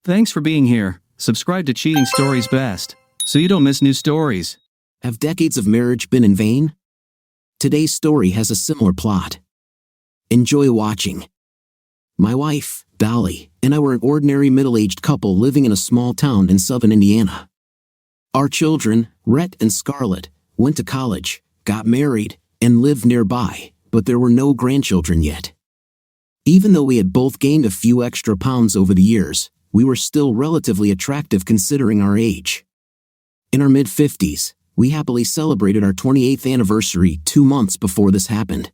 Thanks for being here. Subscribe to Cheating Stories Best, so you don't miss new stories. Have decades of marriage been in vain? Today's story has a similar plot. Enjoy watching. My wife, Dolly, and I were an ordinary middle-aged couple living in a small town in southern Indiana. Our children, Rhett and Scarlett, went to college, got married, and lived nearby, but there were no grandchildren yet. Even though we had both gained a few extra pounds over the years, we were still relatively attractive considering our age. In our mid-50s, we happily celebrated our 28th anniversary 2 months before this happened.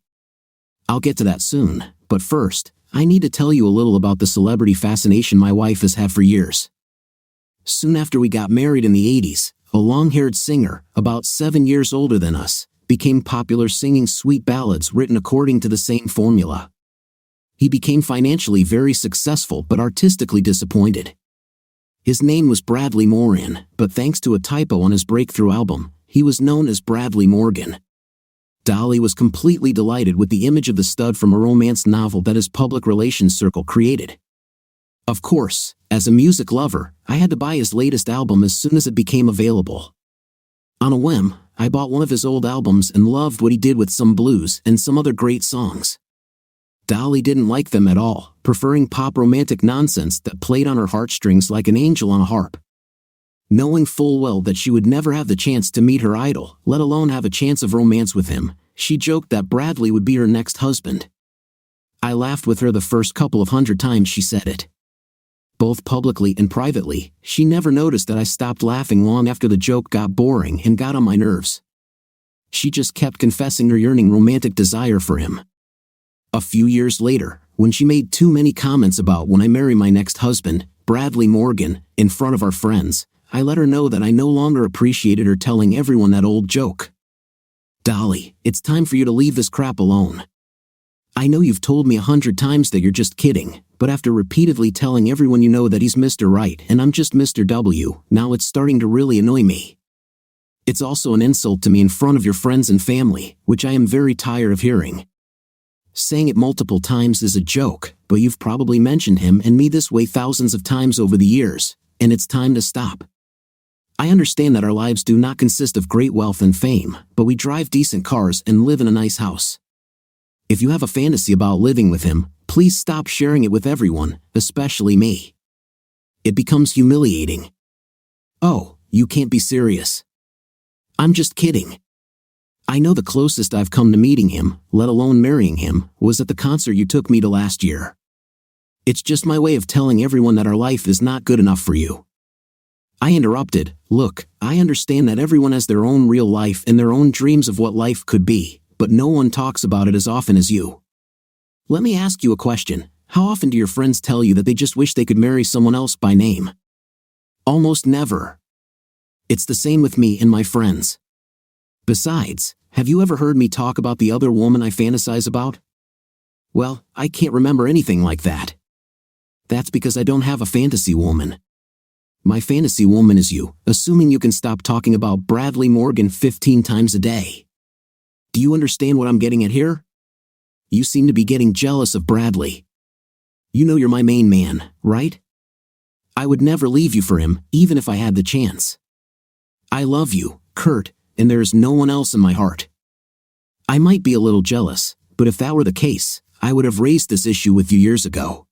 I'll get to that soon, but first, I need to tell you a little about the celebrity fascination my wife has had for years. Soon after we got married in the 80s, a long-haired singer, about 7 years older than us, became popular singing sweet ballads written according to the same formula. He became financially very successful but artistically disappointed. His name was Bradley Moran, but thanks to a typo on his breakthrough album, he was known as Bradley Morgan. Dolly was completely delighted with the image of the stud from a romance novel that his public relations circle created. Of course, as a music lover, I had to buy his latest album as soon as it became available. On a whim, I bought one of his old albums and loved what he did with some blues and some other great songs. Dolly didn't like them at all, preferring pop romantic nonsense that played on her heartstrings like an angel on a harp. Knowing full well that she would never have the chance to meet her idol, let alone have a chance of romance with him, she joked that Bradley would be her next husband. I laughed with her the first couple of 100 times she said it. Both publicly and privately, she never noticed that I stopped laughing long after the joke got boring and got on my nerves. She just kept confessing her yearning romantic desire for him. A few years later, when she made too many comments about when I marry my next husband, Bradley Morgan, in front of our friends, I let her know that I no longer appreciated her telling everyone that old joke. Dolly, it's time for you to leave this crap alone. I know you've told me 100 times that you're just kidding, but after repeatedly telling everyone you know that he's Mr. Right and I'm just Mr. W, now it's starting to really annoy me. It's also an insult to me in front of your friends and family, which I am very tired of hearing. Saying it multiple times is a joke, but you've probably mentioned him and me this way thousands of times over the years, and it's time to stop. I understand that our lives do not consist of great wealth and fame, but we drive decent cars and live in a nice house. If you have a fantasy about living with him, please stop sharing it with everyone, especially me. It becomes humiliating. Oh, you can't be serious. I'm just kidding. I know the closest I've come to meeting him, let alone marrying him, was at the concert you took me to last year. It's just my way of telling everyone that our life is not good enough for you. I interrupted. Look, I understand that everyone has their own real life and their own dreams of what life could be, but no one talks about it as often as you. Let me ask you a question. How often do your friends tell you that they just wish they could marry someone else by name? Almost never. It's the same with me and my friends. Besides, have you ever heard me talk about the other woman I fantasize about? Well, I can't remember anything like that. That's because I don't have a fantasy woman. My fantasy woman is you, assuming you can stop talking about Bradley Morgan 15 times a day. Do you understand what I'm getting at here? You seem to be getting jealous of Bradley. You know you're my main man, right? I would never leave you for him, even if I had the chance. I love you, Kurt, and there is no one else in my heart. I might be a little jealous, but if that were the case, I would have raised this issue with you years ago.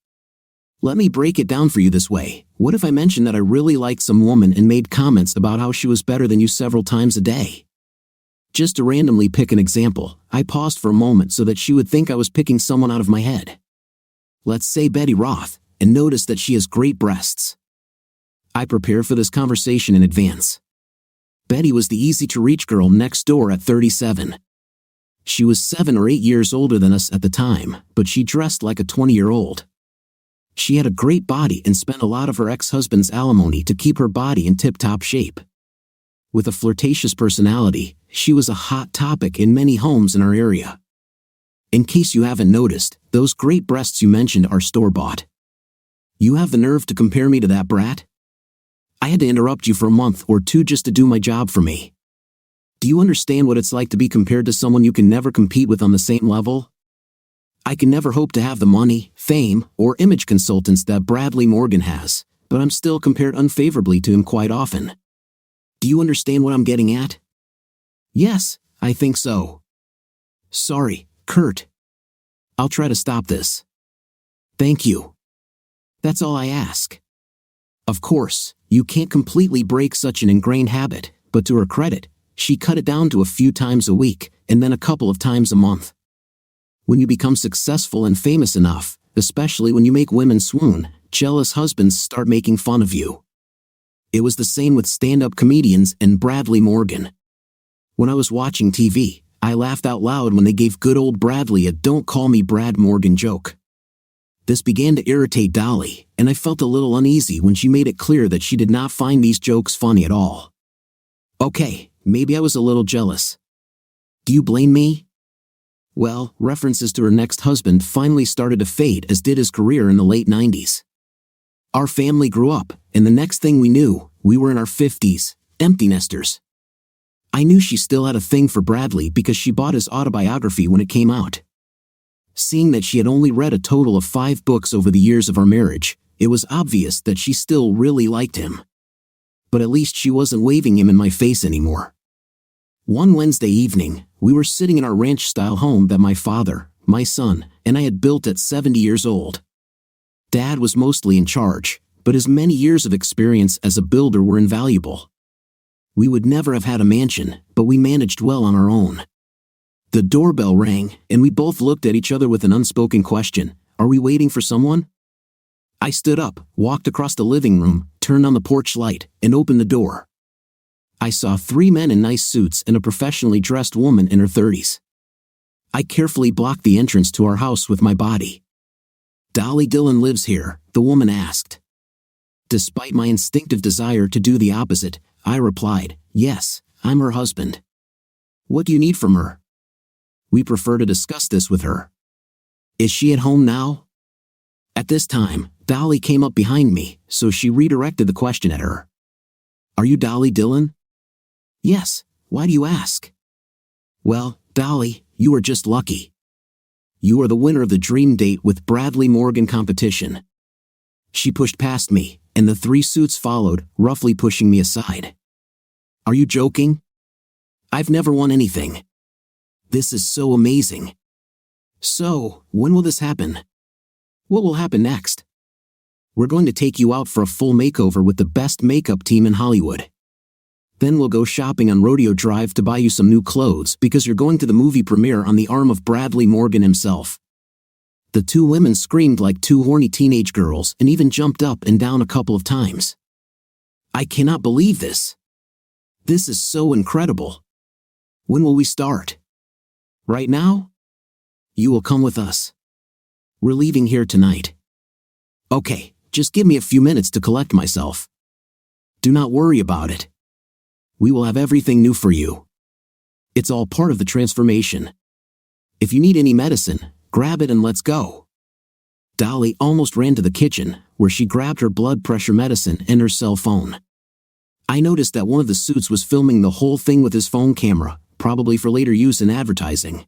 Let me break it down for you this way. What if I mentioned that I really liked some woman and made comments about how she was better than you several times a day? Just to randomly pick an example, I paused for a moment so that she would think I was picking someone out of my head. Let's say Betty Roth, and notice that she has great breasts. I prepared for this conversation in advance. Betty was the easy-to-reach girl next door at 37. She was 7 or 8 years older than us at the time, but she dressed like a 20-year-old. She had a great body and spent a lot of her ex-husband's alimony to keep her body in tip-top shape. With a flirtatious personality, she was a hot topic in many homes in our area. In case you haven't noticed, those great breasts you mentioned are store-bought. You have the nerve to compare me to that brat? I had to interrupt you for a month or two just to do my job for me. Do you understand what it's like to be compared to someone you can never compete with on the same level? I can never hope to have the money, fame, or image consultants that Bradley Morgan has, but I'm still compared unfavorably to him quite often. Do you understand what I'm getting at? Yes, I think so. Sorry, Kurt. I'll try to stop this. Thank you. That's all I ask. Of course, you can't completely break such an ingrained habit, but to her credit, she cut it down to a few times a week, and then a couple of times a month. When you become successful and famous enough, especially when you make women swoon, jealous husbands start making fun of you. It was the same with stand-up comedians and Bradley Morgan. When I was watching TV, I laughed out loud when they gave good old Bradley a "Don't call me Brad Morgan" joke. This began to irritate Dolly, and I felt a little uneasy when she made it clear that she did not find these jokes funny at all. Okay, maybe I was a little jealous. Do you blame me? Well, references to her next husband finally started to fade, as did his career in the late 90s. Our family grew up, and the next thing we knew, we were in our 50s, empty nesters. I knew she still had a thing for Bradley because she bought his autobiography when it came out. Seeing that she had only read a total of 5 books over the years of our marriage, it was obvious that she still really liked him. But at least she wasn't waving him in my face anymore. One Wednesday evening, we were sitting in our ranch-style home that my father, my son, and I had built at 70 years old. Dad was mostly in charge, but his many years of experience as a builder were invaluable. We would never have had a mansion, but we managed well on our own. The doorbell rang, and we both looked at each other with an unspoken question: are we waiting for someone? I stood up, walked across the living room, turned on the porch light, and opened the door. I saw 3 men in nice suits and a professionally dressed woman in her 30s. I carefully blocked the entrance to our house with my body. "Dolly Dillon lives here?" the woman asked. Despite my instinctive desire to do the opposite, I replied, "Yes, I'm her husband." "What do you need from her?" "We prefer to discuss this with her." "Is she at home now?" At this time, Dolly came up behind me, so she redirected the question at her. "Are you Dolly Dillon?" "Yes, why do you ask?" "Well, Dolly, you are just lucky. You are the winner of the Dream Date with Bradley Morgan competition." She pushed past me, and the 3 suits followed, roughly pushing me aside. "Are you joking? I've never won anything. This is so amazing. So, when will this happen? What will happen next?" "We're going to take you out for a full makeover with the best makeup team in Hollywood. Then we'll go shopping on Rodeo Drive to buy you some new clothes because you're going to the movie premiere on the arm of Bradley Morgan himself." The 2 women screamed like 2 horny teenage girls and even jumped up and down a couple of times. "I cannot believe this. This is so incredible. When will we start?" "Right now?" "You will come with us. We're leaving here tonight." "Okay, just give me a few minutes to collect myself." "Do not worry about it. We will have everything new for you. It's all part of the transformation. If you need any medicine, grab it and let's go." Dolly almost ran to the kitchen, where she grabbed her blood pressure medicine and her cell phone. I noticed that one of the suits was filming the whole thing with his phone camera, probably for later use in advertising.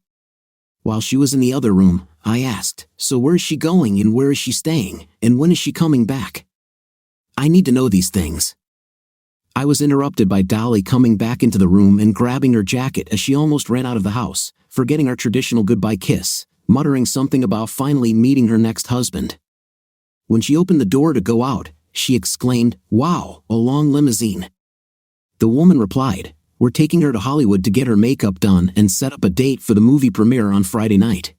While she was in the other room, I asked, "So where is she going and where is she staying, and when is she coming back? I need to know these things." I was interrupted by Dolly coming back into the room and grabbing her jacket as she almost ran out of the house, forgetting our traditional goodbye kiss, muttering something about finally meeting her next husband. When she opened the door to go out, she exclaimed, "Wow, a long limousine." The woman replied, "We're taking her to Hollywood to get her makeup done and set up a date for the movie premiere on Friday night.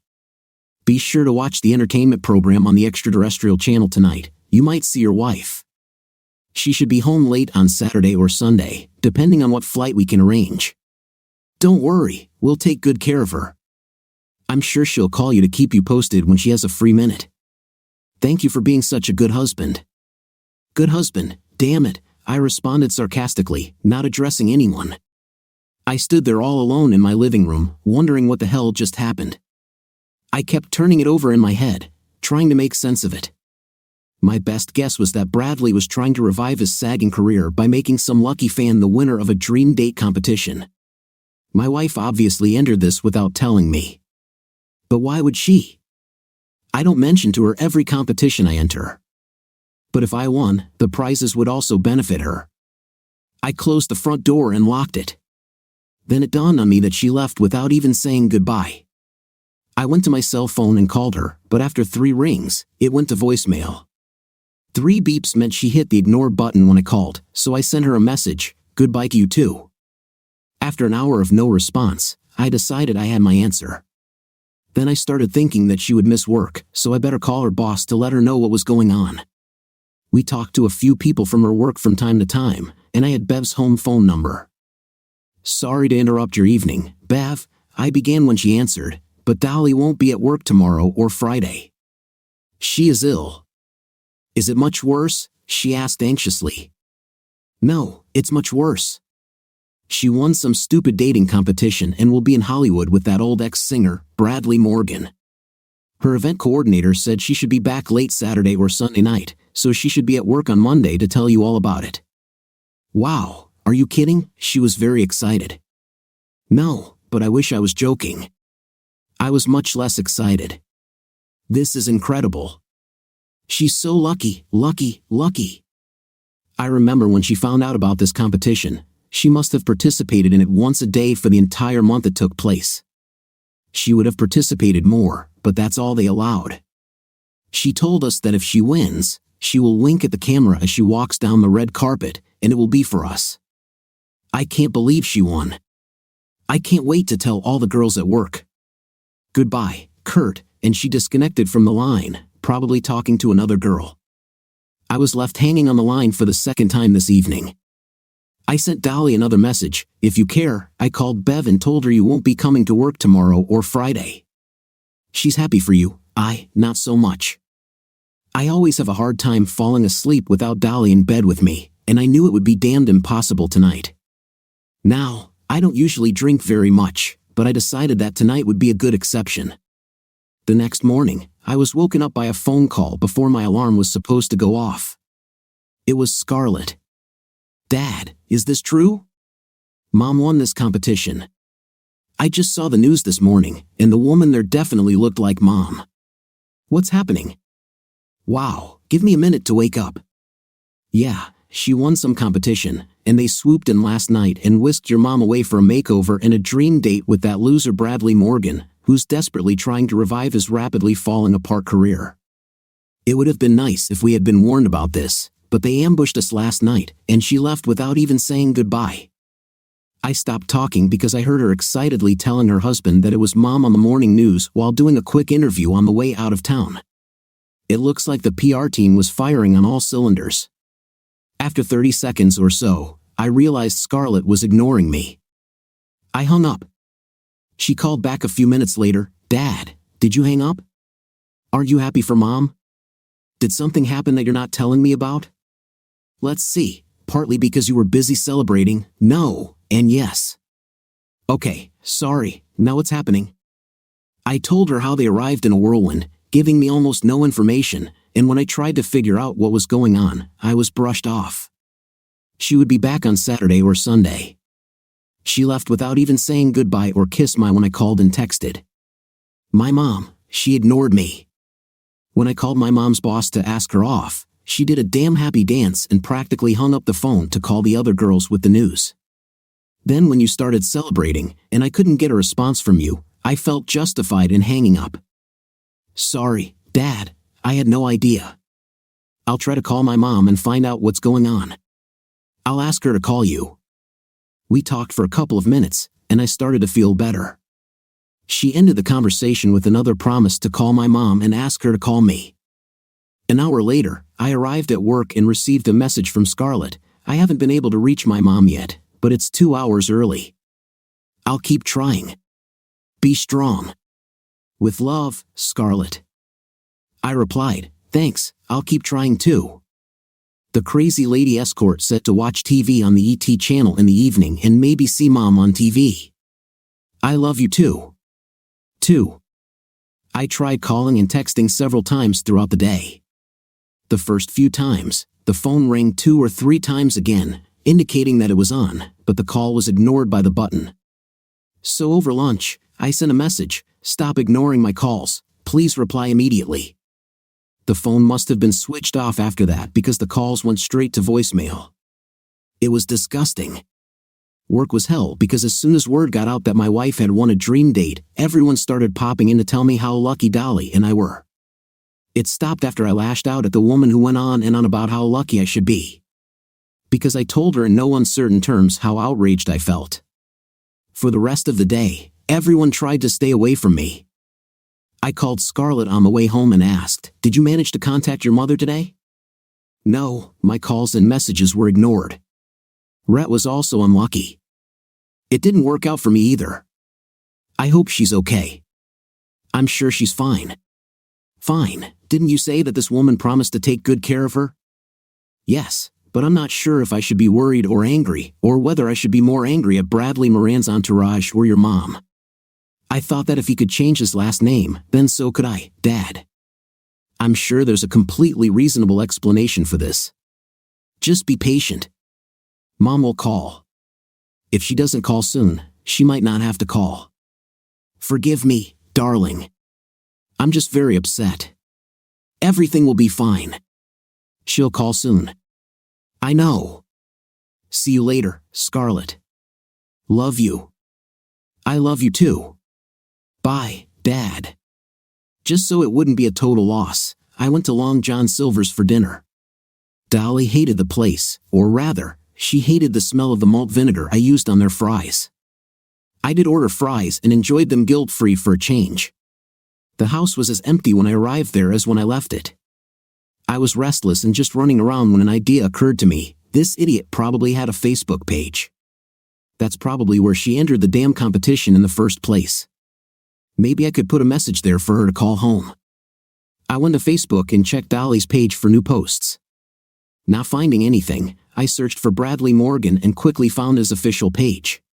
Be sure to watch the entertainment program on the extraterrestrial channel tonight. You might see your wife. She should be home late on Saturday or Sunday, depending on what flight we can arrange. Don't worry, we'll take good care of her. I'm sure she'll call you to keep you posted when she has a free minute. Thank you for being such a good husband." "Good husband, damn it," I responded sarcastically, not addressing anyone. I stood there all alone in my living room, wondering what the hell just happened. I kept turning it over in my head, trying to make sense of it. My best guess was that Bradley was trying to revive his sagging career by making some lucky fan the winner of a Dream Date competition. My wife obviously entered this without telling me. But why would she? I don't mention to her every competition I enter. but if I won, the prizes would also benefit her. I closed the front door and locked it. Then it dawned on me that she left without even saying goodbye. I went to my cell phone and called her, but after 3 rings, it went to voicemail. 3 beeps meant she hit the ignore button when I called, so I sent her a message, "Goodbye to you too." After an hour of no response, I decided I had my answer. Then I started thinking that she would miss work, so I better call her boss to let her know what was going on. We talked to a few people from her work from time to time, and I had Bev's home phone number. "Sorry to interrupt your evening, Bev," I began when she answered, "but Dolly won't be at work tomorrow or Friday. She is ill." "Is it much worse?" she asked anxiously. "No, it's much worse. She won some stupid dating competition and will be in Hollywood with that old ex-singer, Bradley Morgan. Her event coordinator said she should be back late Saturday or Sunday night, so she should be at work on Monday to tell you all about it." "Wow, are you kidding?" She was very excited. "No, but I wish I was joking." I was much less excited. "This is incredible. She's so lucky, lucky, lucky." I remember when she found out about this competition, she must have participated in it once a day for the entire month it took place. She would have participated more, but that's all they allowed. She told us that if she wins, she will wink at the camera as she walks down the red carpet, and it will be for us. I can't believe she won. I can't wait to tell all the girls at work. "Goodbye, Kurt," and she disconnected from the line, probably talking to another girl. I was left hanging on the line for the second time this evening. I sent Dolly another message, "If you care." I called Bev and told her you won't be coming to work tomorrow or Friday. "She's happy for you, not so much. I always have a hard time falling asleep without Dolly in bed with me, and I knew it would be damned impossible tonight. Now, I don't usually drink very much, but I decided that tonight would be a good exception." The next morning, I was woken up by a phone call before my alarm was supposed to go off. It was Scarlett. "Dad, is this true? Mom won this competition. I just saw the news this morning, and the woman there definitely looked like Mom. What's happening? Wow, give me a minute to wake up." "Yeah, she won some competition, and they swooped in last night and whisked your mom away for a makeover and a dream date with that loser Bradley Morgan, who's desperately trying to revive his rapidly falling apart career. It would have been nice if we had been warned about this, but they ambushed us last night, and she left without even saying goodbye." I stopped talking because I heard her excitedly telling her husband that it was Mom on the morning news while doing a quick interview on the way out of town. It looks like the PR team was firing on all cylinders. After 30 seconds or so, I realized Scarlett was ignoring me. I hung up. She called back a few minutes later, "Dad, did you hang up? Aren't you happy for Mom? Did something happen that you're not telling me about?" "Let's see, partly because you were busy celebrating, no, and yes." "Okay, sorry, now what's happening?" I told her how they arrived in a whirlwind, giving me almost no information, and when I tried to figure out what was going on, I was brushed off. She would be back on Saturday or Sunday. She left without even saying goodbye or kiss me when I called and texted. My mom, she ignored me. When I called my mom's boss to ask her off, she did a damn happy dance and practically hung up the phone to call the other girls with the news. Then when you started celebrating, and I couldn't get a response from you, I felt justified in hanging up. "Sorry, Dad, I had no idea. I'll try to call my mom and find out what's going on. I'll ask her to call you." We talked for a couple of minutes, and I started to feel better. She ended the conversation with another promise to call my mom and ask her to call me. An hour later, I arrived at work and received a message from Scarlett. "I haven't been able to reach my mom yet, but it's 2 hours early. I'll keep trying. Be strong. With love, Scarlett." I replied, "Thanks, I'll keep trying too." The crazy lady escort said to watch TV on the ET channel in the evening and maybe see Mom on TV. I love you too. I tried calling and texting several times throughout the day. The first few times, the phone rang 2 or 3 times again, indicating that it was on, but the call was ignored by the button. So over lunch, I sent a message, "Stop ignoring my calls, please reply immediately." The phone must have been switched off after that because the calls went straight to voicemail. It was disgusting. Work was hell because as soon as word got out that my wife had won a dream date, everyone started popping in to tell me how lucky Dolly and I were. It stopped after I lashed out at the woman who went on and on about how lucky I should be. Because I told her in no uncertain terms how outraged I felt. For the rest of the day, everyone tried to stay away from me. I called Scarlett on the way home and asked, "Did you manage to contact your mother today?" No, my calls and messages were ignored. Rhett was also unlucky. It didn't work out for me either. I hope she's okay. I'm sure she's fine. Fine, didn't you say that this woman promised to take good care of her? Yes, but I'm not sure if I should be worried or angry, or whether I should be more angry at Bradley Moran's entourage or your mom. I thought that if he could change his last name, then so could I, Dad. I'm sure there's a completely reasonable explanation for this. Just be patient. Mom will call. If she doesn't call soon, she might not have to call. Forgive me, darling. I'm just very upset. Everything will be fine. She'll call soon. I know. See you later, Scarlett. Love you. I love you too. Bye, Dad. Just so it wouldn't be a total loss, I went to Long John Silver's for dinner. Dolly hated the place, or rather, she hated the smell of the malt vinegar I used on their fries. I did order fries and enjoyed them guilt-free for a change. The house was as empty when I arrived there as when I left it. I was restless and just running around when an idea occurred to me. This idiot probably had a Facebook page. That's probably where she entered the damn competition in the first place. Maybe I could put a message there for her to call home. I went to Facebook and checked Dolly's page for new posts. Not finding anything, I searched for Bradley Morgan and quickly found his official page.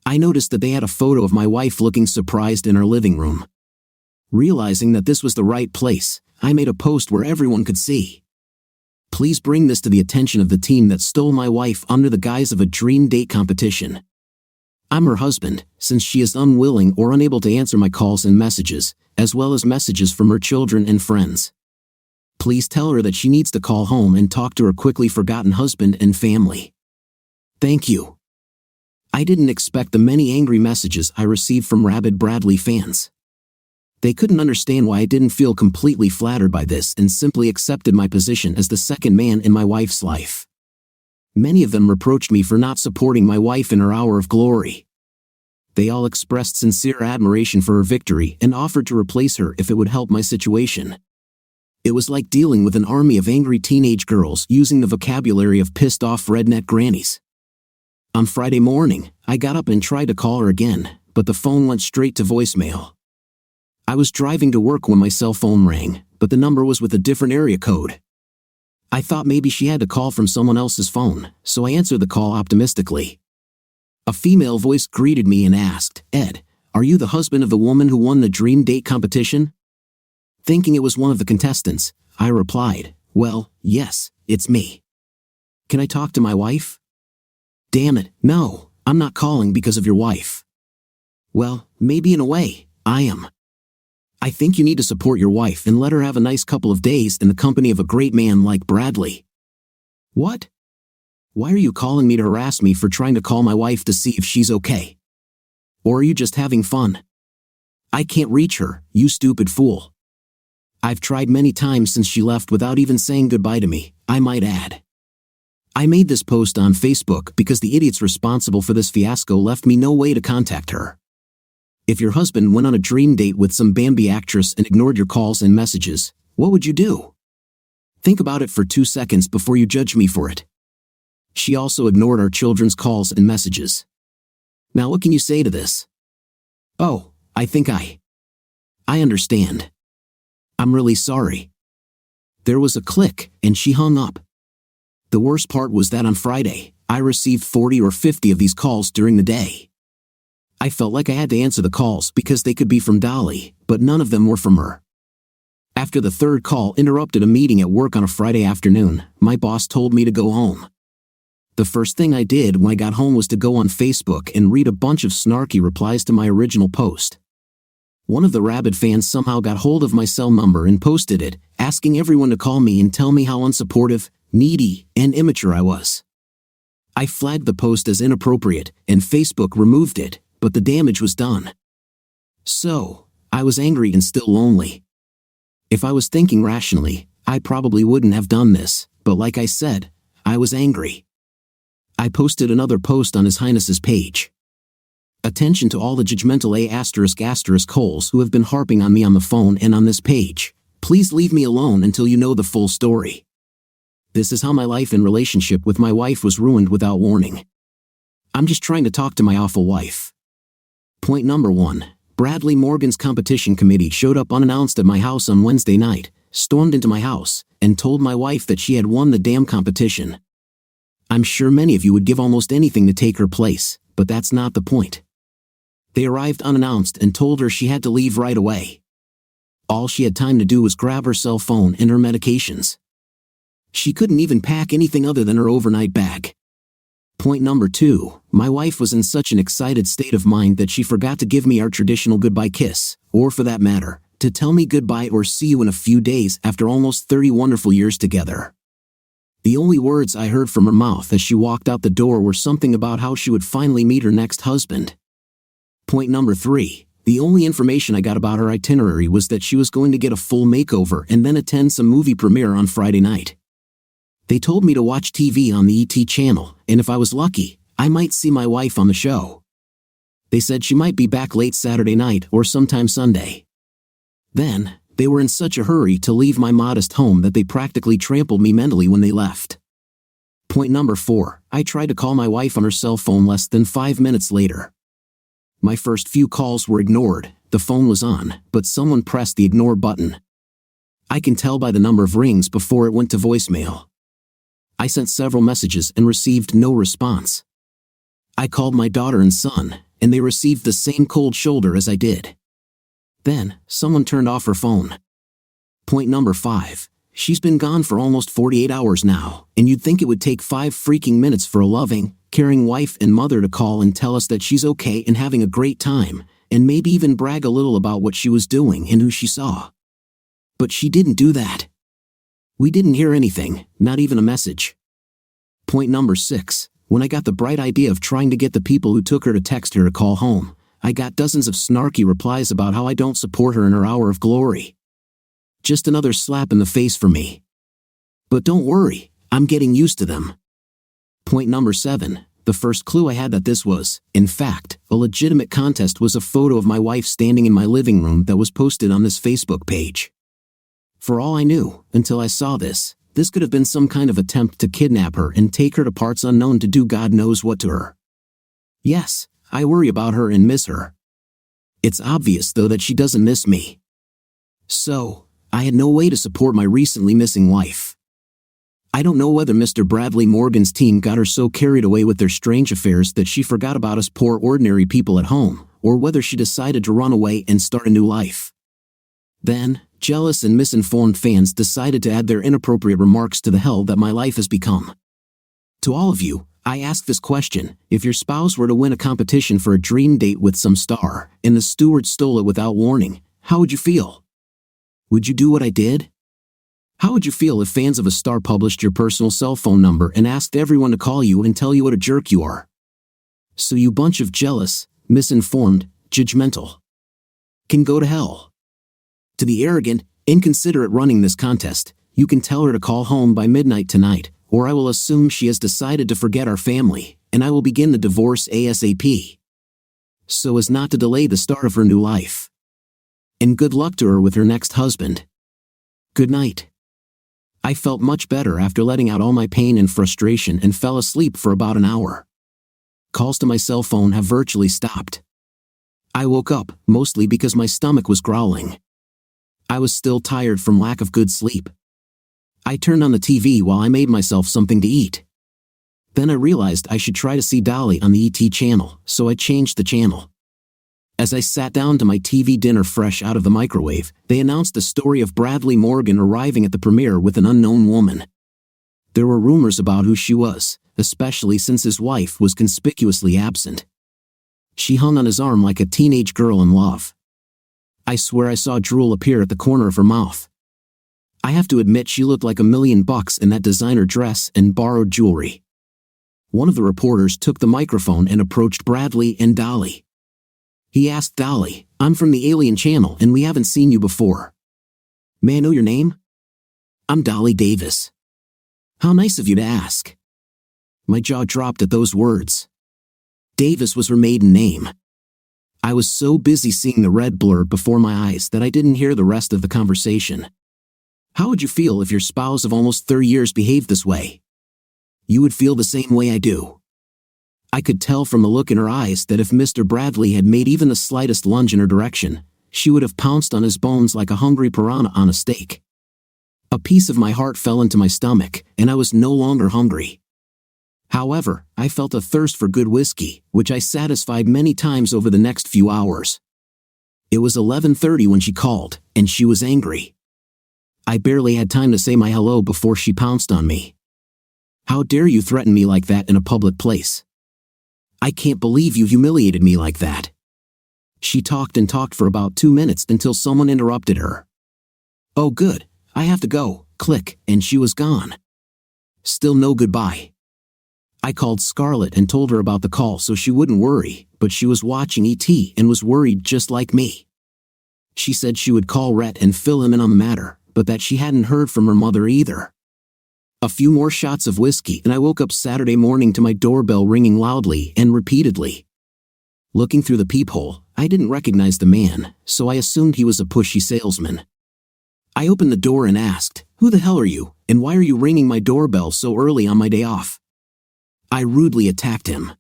I noticed that they had a photo of my wife looking surprised in her living room. Realizing that this was the right place, I made a post where everyone could see. Please bring this to the attention of the team that stole my wife under the guise of a dream date competition. I'm her husband, since she is unwilling or unable to answer my calls and messages, as well as messages from her children and friends. Please tell her that she needs to call home and talk to her quickly forgotten husband and family. Thank you. I didn't expect the many angry messages I received from rabid Bradley fans. They couldn't understand why I didn't feel completely flattered by this and simply accepted my position as the second man in my wife's life. Many of them reproached me for not supporting my wife in her hour of glory. They all expressed sincere admiration for her victory and offered to replace her if it would help my situation. It was like dealing with an army of angry teenage girls using the vocabulary of pissed-off redneck grannies. On Friday morning, I got up and tried to call her again, but the phone went straight to voicemail. I was driving to work when my cell phone rang, but the number was with a different area code. I thought maybe she had to call from someone else's phone, so I answered the call optimistically. A female voice greeted me and asked, "Ed, are you the husband of the woman who won the dream date competition?" Thinking it was one of the contestants, I replied, "Well, yes, it's me. Can I talk to my wife?" "Damn it, no, I'm not calling because of your wife." "Well, maybe in a way, I am. I think you need to support your wife and let her have a nice couple of days in the company of a great man like Bradley." "What? Why are you calling me to harass me for trying to call my wife to see if she's okay? Or are you just having fun? I can't reach her, you stupid fool. I've tried many times since she left without even saying goodbye to me, I might add." I made this post on Facebook because the idiots responsible for this fiasco left me no way to contact her. If your husband went on a dream date with some Bambi actress and ignored your calls and messages, what would you do? Think about it for 2 seconds before you judge me for it. She also ignored our children's calls and messages. Now what can you say to this? "Oh, I think I understand. I'm really sorry." There was a click, and she hung up. The worst part was that on Friday, I received 40 or 50 of these calls during the day. I felt like I had to answer the calls because they could be from Dolly, but none of them were from her. After the third call interrupted a meeting at work on a Friday afternoon, my boss told me to go home. The first thing I did when I got home was to go on Facebook and read a bunch of snarky replies to my original post. One of the rabid fans somehow got hold of my cell number and posted it, asking everyone to call me and tell me how unsupportive, needy, and immature I was. I flagged the post as inappropriate, and Facebook removed it, but the damage was done. So, I was angry and still lonely. If I was thinking rationally, I probably wouldn't have done this, but like I said, I was angry. I posted another post on His Highness's page. Attention to all the judgmental *** holes who have been harping on me on the phone and on this page. Please leave me alone until you know the full story. This is how my life and relationship with my wife was ruined without warning. I'm just trying to talk to my awful wife. Point number 1. Bradley Morgan's competition committee showed up unannounced at my house on Wednesday night, stormed into my house, and told my wife that she had won the damn competition. I'm sure many of you would give almost anything to take her place, but that's not the point. They arrived unannounced and told her she had to leave right away. All she had time to do was grab her cell phone and her medications. She couldn't even pack anything other than her overnight bag. Point number 2. My wife was in such an excited state of mind that she forgot to give me our traditional goodbye kiss, or for that matter, to tell me goodbye or see you in a few days after almost 30 wonderful years together. The only words I heard from her mouth as she walked out the door were something about how she would finally meet her next husband. Point number 3. The only information I got about her itinerary was that she was going to get a full makeover and then attend some movie premiere on Friday night. They told me to watch TV on the ET channel, and if I was lucky, I might see my wife on the show. They said she might be back late Saturday night or sometime Sunday. Then, they were in such a hurry to leave my modest home that they practically trampled me mentally when they left. Point number 4. I tried to call my wife on her cell phone less than 5 minutes later. My first few calls were ignored, the phone was on, but someone pressed the ignore button. I can tell by the number of rings before it went to voicemail. I sent several messages and received no response. I called my daughter and son, and they received the same cold shoulder as I did. Then, someone turned off her phone. Point number 5. She's been gone for almost 48 hours now, and you'd think it would take 5 freaking minutes for a loving, caring wife and mother to call and tell us that she's okay and having a great time, and maybe even brag a little about what she was doing and who she saw. But she didn't do that. We didn't hear anything, not even a message. Point number 6. When I got the bright idea of trying to get the people who took her to text her to call home, I got dozens of snarky replies about how I don't support her in her hour of glory. Just another slap in the face for me. But don't worry, I'm getting used to them. Point number 7. The first clue I had that this was, in fact, a legitimate contest was a photo of my wife standing in my living room that was posted on this Facebook page. For all I knew, until I saw this could have been some kind of attempt to kidnap her and take her to parts unknown to do God knows what to her. Yes, I worry about her and miss her. It's obvious though that she doesn't miss me. So, I had no way to support my recently missing wife. I don't know whether Mr. Bradley Morgan's team got her so carried away with their strange affairs that she forgot about us poor ordinary people at home, or whether she decided to run away and start a new life. Then, jealous and misinformed fans decided to add their inappropriate remarks to the hell that my life has become. To all of you, I ask this question: if your spouse were to win a competition for a dream date with some star, and the steward stole it without warning, how would you feel? Would you do what I did? How would you feel if fans of a star published your personal cell phone number and asked everyone to call you and tell you what a jerk you are? So you bunch of jealous, misinformed, judgmental can go to hell. To the arrogant, inconsiderate running this contest, you can tell her to call home by midnight tonight, or I will assume she has decided to forget our family, and I will begin the divorce ASAP. So as not to delay the start of her new life. And good luck to her with her next husband. Good night. I felt much better after letting out all my pain and frustration and fell asleep for about an hour. Calls to my cell phone have virtually stopped. I woke up, mostly because my stomach was growling. I was still tired from lack of good sleep. I turned on the TV while I made myself something to eat. Then I realized I should try to see Dolly on the ET channel, so I changed the channel. As I sat down to my TV dinner fresh out of the microwave, they announced the story of Bradley Morgan arriving at the premiere with an unknown woman. There were rumors about who she was, especially since his wife was conspicuously absent. She hung on his arm like a teenage girl in love. I swear I saw drool appear at the corner of her mouth. I have to admit she looked like $1,000,000 in that designer dress and borrowed jewelry. One of the reporters took the microphone and approached Bradley and Dolly. He asked Dolly, "I'm from the Alien Channel and we haven't seen you before. May I know your name?" "I'm Dolly Davis." "How nice of you to ask." My jaw dropped at those words. Davis was her maiden name. I was so busy seeing the red blur before my eyes that I didn't hear the rest of the conversation. How would you feel if your spouse of almost 30 years behaved this way? You would feel the same way I do. I could tell from the look in her eyes that if Mr. Bradley had made even the slightest lunge in her direction, she would have pounced on his bones like a hungry piranha on a steak. A piece of my heart fell into my stomach, and I was no longer hungry. However, I felt a thirst for good whiskey, which I satisfied many times over the next few hours. It was 11:30 when she called, and she was angry. I barely had time to say my hello before she pounced on me. "How dare you threaten me like that in a public place? I can't believe you humiliated me like that." She talked and talked for about 2 minutes until someone interrupted her. "Oh good, I have to go," click, and she was gone. Still no goodbye. I called Scarlett and told her about the call so she wouldn't worry, but she was watching ET and was worried just like me. She said she would call Rhett and fill him in on the matter, but that she hadn't heard from her mother either. A few more shots of whiskey and I woke up Saturday morning to my doorbell ringing loudly and repeatedly. Looking through the peephole, I didn't recognize the man, so I assumed he was a pushy salesman. I opened the door and asked, "Who the hell are you, and why are you ringing my doorbell so early on my day off?" I rudely attacked him.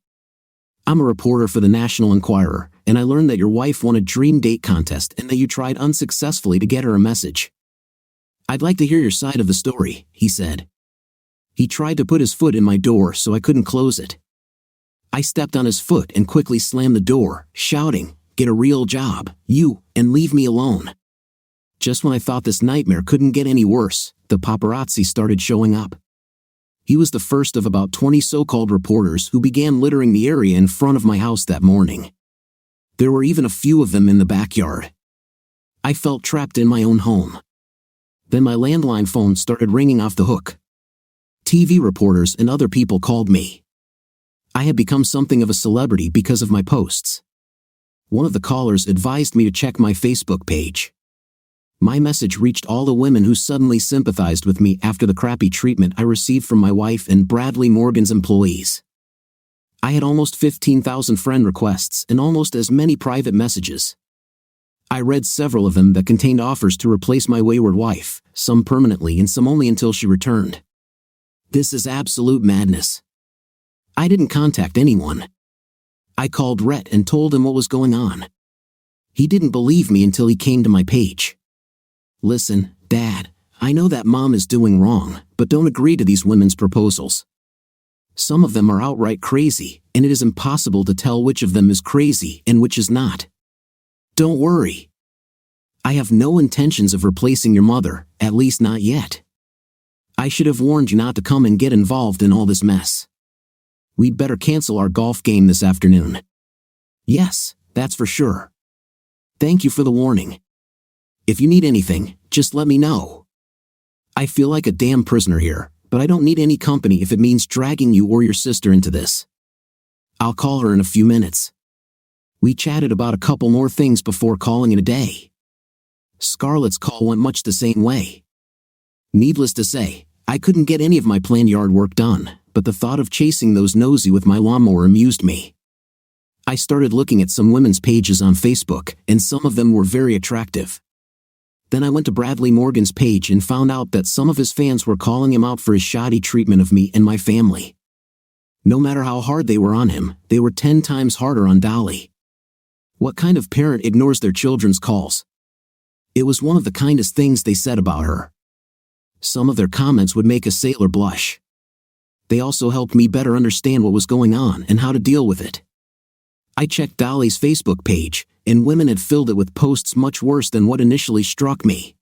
"I'm a reporter for the National Enquirer, and I learned that your wife won a dream date contest and that you tried unsuccessfully to get her a message. I'd like to hear your side of the story," he said. He tried to put his foot in my door so I couldn't close it. I stepped on his foot and quickly slammed the door, shouting, "Get a real job, you, and leave me alone." Just when I thought this nightmare couldn't get any worse, the paparazzi started showing up. He was the first of about 20 so-called reporters who began littering the area in front of my house that morning. There were even a few of them in the backyard. I felt trapped in my own home. Then my landline phone started ringing off the hook. TV reporters and other people called me. I had become something of a celebrity because of my posts. One of the callers advised me to check my Facebook page. My message reached all the women who suddenly sympathized with me after the crappy treatment I received from my wife and Bradley Morgan's employees. I had almost 15,000 friend requests and almost as many private messages. I read several of them that contained offers to replace my wayward wife, some permanently and some only until she returned. This is absolute madness. I didn't contact anyone. I called Rhett and told him what was going on. He didn't believe me until he came to my page. "Listen, Dad, I know that Mom is doing wrong, but don't agree to these women's proposals. Some of them are outright crazy, and it is impossible to tell which of them is crazy and which is not. Don't worry. I have no intentions of replacing your mother, at least not yet. I should have warned you not to come and get involved in all this mess. We'd better cancel our golf game this afternoon." "Yes, that's for sure. Thank you for the warning. If you need anything, just let me know. I feel like a damn prisoner here, but I don't need any company if it means dragging you or your sister into this. I'll call her in a few minutes." We chatted about a couple more things before calling it a day. Scarlett's call went much the same way. Needless to say, I couldn't get any of my planned yard work done, but the thought of chasing those nosy with my lawnmower amused me. I started looking at some women's pages on Facebook, and some of them were very attractive. Then I went to Bradley Morgan's page and found out that some of his fans were calling him out for his shoddy treatment of me and my family. No matter how hard they were on him, they were 10 times harder on Dolly. What kind of parent ignores their children's calls? It was one of the kindest things they said about her. Some of their comments would make a sailor blush. They also helped me better understand what was going on and how to deal with it. I checked Dolly's Facebook page, and women had filled it with posts much worse than what initially struck me.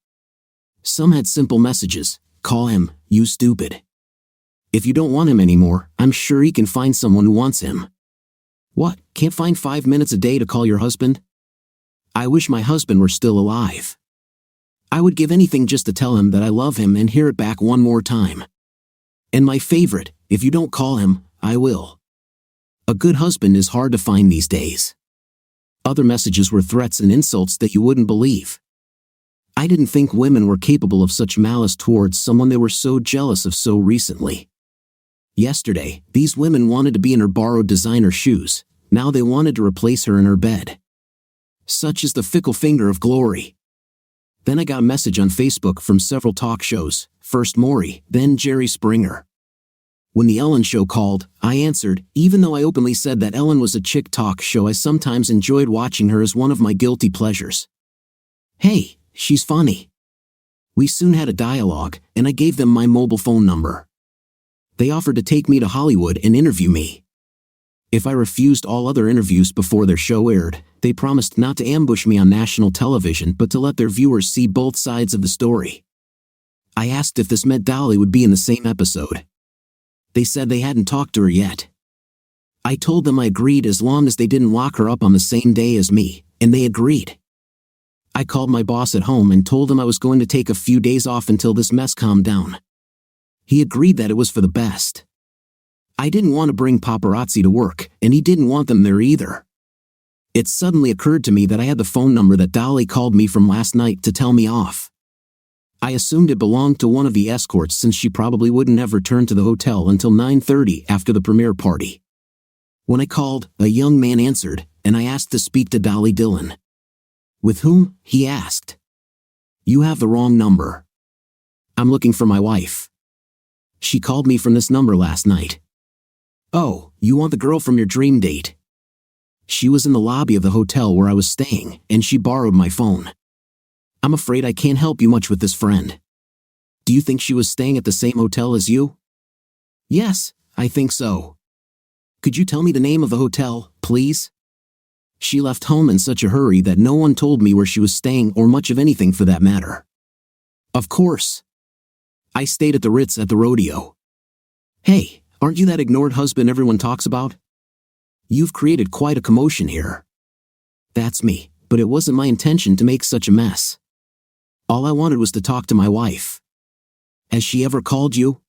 Some had simple messages: "Call him, you stupid. If you don't want him anymore, I'm sure he can find someone who wants him. What, can't find 5 minutes a day to call your husband?" I wish my husband were still alive. I would give anything just to tell him that I love him and hear it back one more time. And my favorite, if you don't call him, I will. A good husband is hard to find these days. Other messages were threats and insults that you wouldn't believe. I didn't think women were capable of such malice towards someone they were so jealous of so recently. Yesterday, these women wanted to be in her borrowed designer shoes. Now they wanted to replace her in her bed. Such is the fickle finger of glory. Then I got a message on Facebook from several talk shows, first Maury, then Jerry Springer. When the Ellen Show called, I answered, even though I openly said that Ellen was a chick talk show. I sometimes enjoyed watching her as one of my guilty pleasures. Hey, she's funny. We soon had a dialogue, and I gave them my mobile phone number. They offered to take me to Hollywood and interview me. If I refused all other interviews before their show aired, they promised not to ambush me on national television but to let their viewers see both sides of the story. I asked if this meant Dolly would be in the same episode. They said they hadn't talked to her yet. I told them I agreed as long as they didn't lock her up on the same day as me, and they agreed. I called my boss at home and told him I was going to take a few days off until this mess calmed down. He agreed that it was for the best. I didn't want to bring paparazzi to work, and he didn't want them there either. It suddenly occurred to me that I had the phone number that Dolly called me from last night to tell me off. I assumed it belonged to one of the escorts since she probably wouldn't have returned to the hotel until 9:30 after the premiere party. When I called, a young man answered, and I asked to speak to Dolly Dillon. With whom? He asked. You have the wrong number. I'm looking for my wife. She called me from this number last night. Oh, you want the girl from your dream date? She was in the lobby of the hotel where I was staying, and she borrowed my phone. I'm afraid I can't help you much with this, friend. Do you think she was staying at the same hotel as you? Yes, I think so. Could you tell me the name of the hotel, please? She left home in such a hurry that no one told me where she was staying or much of anything for that matter. Of course. I stayed at the Ritz at the rodeo. Hey, aren't you that ignored husband everyone talks about? You've created quite a commotion here. That's me, but it wasn't my intention to make such a mess. All I wanted was to talk to my wife. Has she ever called you?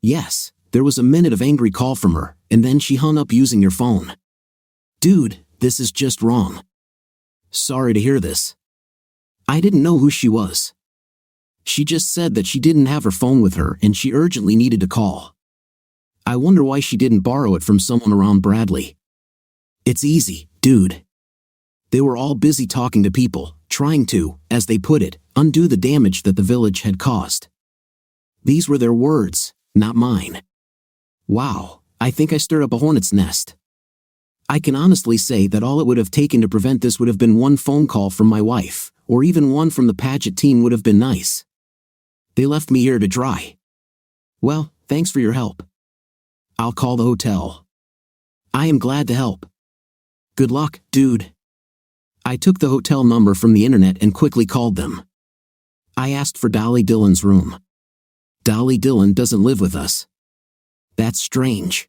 Yes, there was a minute of angry call from her, and then she hung up using your phone. Dude, this is just wrong. Sorry to hear this. I didn't know who she was. She just said that she didn't have her phone with her and she urgently needed to call. I wonder why she didn't borrow it from someone around Bradley. It's easy, dude. They were all busy talking to people, trying to, as they put it, undo the damage that the village had caused. These were their words, not mine. Wow, I think I stirred up a hornet's nest. I can honestly say that all it would have taken to prevent this would have been one phone call from my wife, or even one from the Paget team would have been nice. They left me here to dry. Well, thanks for your help. I'll call the hotel. I am glad to help. Good luck, dude. I took the hotel number from the internet and quickly called them. I asked for Dolly Dillon's room. Dolly Dillon doesn't live with us. That's strange.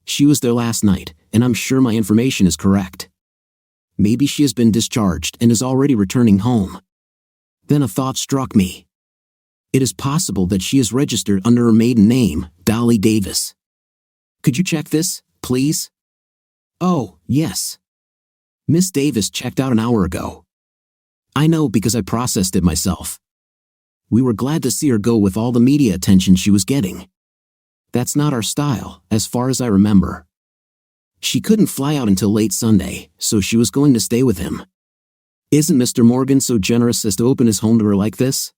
She was there last night, and I'm sure my information is correct. Maybe she has been discharged and is already returning home. Then a thought struck me. It is possible that she is registered under her maiden name, Dolly Davis. Could you check this, please? Oh, yes. Miss Davis checked out an hour ago. I know because I processed it myself. We were glad to see her go with all the media attention she was getting. That's not our style, as far as I remember. She couldn't fly out until late Sunday, so she was going to stay with him. Isn't Mr. Morgan so generous as to open his home to her like this?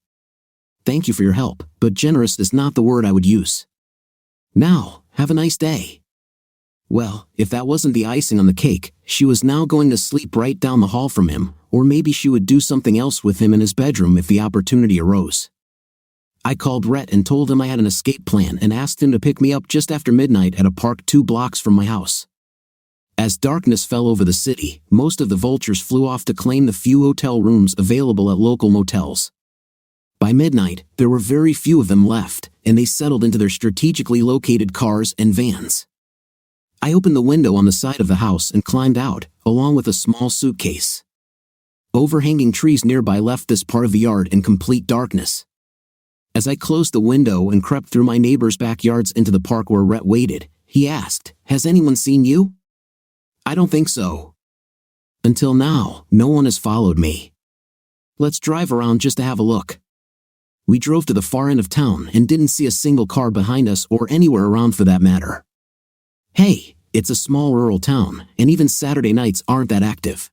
Thank you for your help, but generous is not the word I would use. Now, have a nice day. Well, if that wasn't the icing on the cake, she was now going to sleep right down the hall from him, or maybe she would do something else with him in his bedroom if the opportunity arose. I called Rhett and told him I had an escape plan and asked him to pick me up just after midnight at a park 2 blocks from my house. As darkness fell over the city, most of the vultures flew off to claim the few hotel rooms available at local motels. By midnight, there were very few of them left, and they settled into their strategically located cars and vans. I opened the window on the side of the house and climbed out, along with a small suitcase. Overhanging trees nearby left this part of the yard in complete darkness. As I closed the window and crept through my neighbor's backyards into the park where Rhett waited, he asked, "Has anyone seen you?" "I don't think so. Until now, no one has followed me. Let's drive around just to have a look." We drove to the far end of town and didn't see a single car behind us or anywhere around for that matter. Hey, it's a small rural town, and even Saturday nights aren't that active.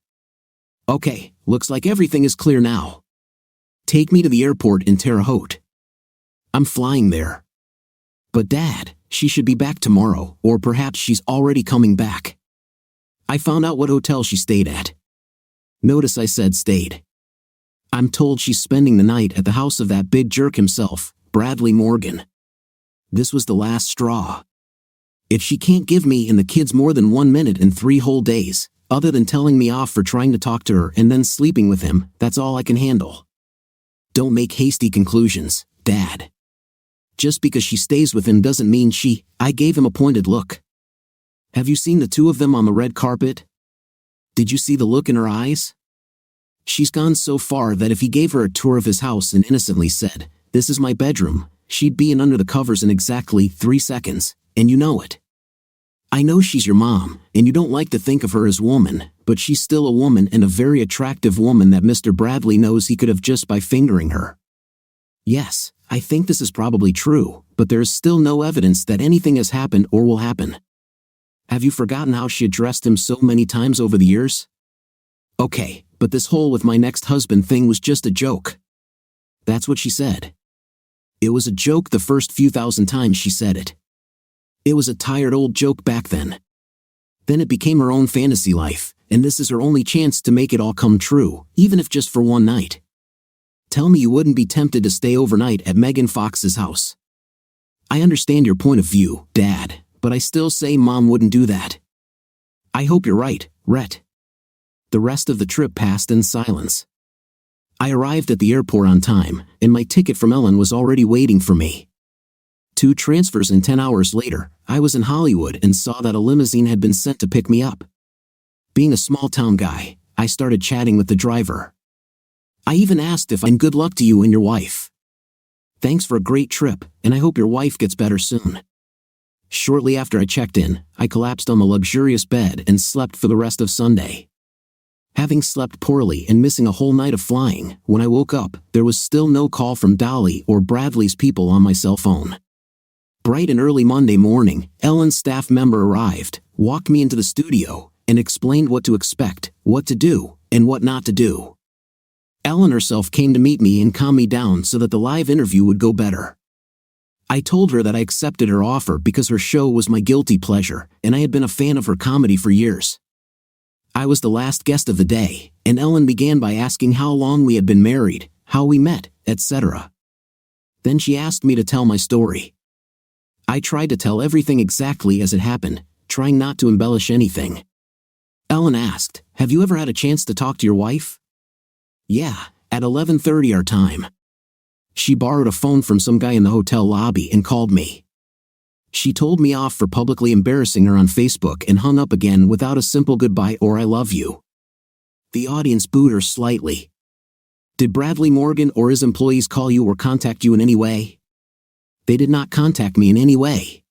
Okay, looks like everything is clear now. Take me to the airport in Terre Haute. I'm flying there. But Dad, she should be back tomorrow, or perhaps she's already coming back. I found out what hotel she stayed at. Notice I said stayed. I'm told she's spending the night at the house of that big jerk himself, Bradley Morgan. This was the last straw. If she can't give me and the kids more than 1 minute in 3 whole days, other than telling me off for trying to talk to her and then sleeping with him, that's all I can handle. Don't make hasty conclusions, Dad. Just because she stays with him doesn't mean I gave him a pointed look. Have you seen the two of them on the red carpet? Did you see the look in her eyes? She's gone so far that if he gave her a tour of his house and innocently said, "This is my bedroom," she'd be in under the covers in exactly 3 seconds, and you know it. I know she's your mom, and you don't like to think of her as woman, but she's still a woman and a very attractive woman that Mr. Bradley knows he could have just by fingering her. Yes, I think this is probably true, but there is still no evidence that anything has happened or will happen. Have you forgotten how she addressed him so many times over the years? Okay, but this whole with my next husband thing was just a joke. That's what she said. It was a joke the first few thousand times she said it. It was a tired old joke back then. Then it became her own fantasy life, and this is her only chance to make it all come true, even if just for 1 night. Tell me you wouldn't be tempted to stay overnight at Megan Fox's house. I understand your point of view, Dad, but I still say Mom wouldn't do that. I hope you're right, Rhett. The rest of the trip passed in silence. I arrived at the airport on time, and my ticket from Ellen was already waiting for me. 2 transfers and 10 hours later, I was in Hollywood and saw that a limousine had been sent to pick me up. Being a small-town guy, I started chatting with the driver. I even asked if I'm good luck to you and your wife. Thanks for a great trip, and I hope your wife gets better soon. Shortly after I checked in, I collapsed on the luxurious bed and slept for the rest of Sunday. Having slept poorly and missing a whole night of flying, when I woke up, there was still no call from Dolly or Bradley's people on my cell phone. Bright and early Monday morning, Ellen's staff member arrived, walked me into the studio, and explained what to expect, what to do, and what not to do. Ellen herself came to meet me and calm me down so that the live interview would go better. I told her that I accepted her offer because her show was my guilty pleasure, and I had been a fan of her comedy for years. I was the last guest of the day, and Ellen began by asking how long we had been married, how we met, etc. Then she asked me to tell my story. I tried to tell everything exactly as it happened, trying not to embellish anything. Ellen asked, "Have you ever had a chance to talk to your wife?" "Yeah, at 11:30 our time. She borrowed a phone from some guy in the hotel lobby and called me. She told me off for publicly embarrassing her on Facebook and hung up again without a simple goodbye or I love you." The audience booed her slightly. "Did Bradley Morgan or his employees call you or contact you in any way?" "They did not contact me in any way.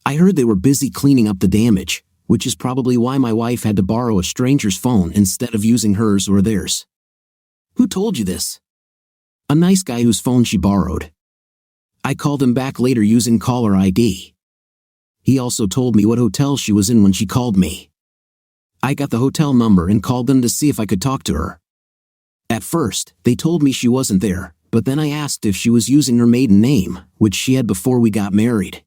I heard they were busy cleaning up the damage, which is probably why my wife had to borrow a stranger's phone instead of using hers or theirs." "Who told you this?" "A nice guy whose phone she borrowed. I called him back later using caller ID. He also told me what hotel she was in when she called me. I got the hotel number and called them to see if I could talk to her. At first, they told me she wasn't there, but then I asked if she was using her maiden name, which she had before we got married.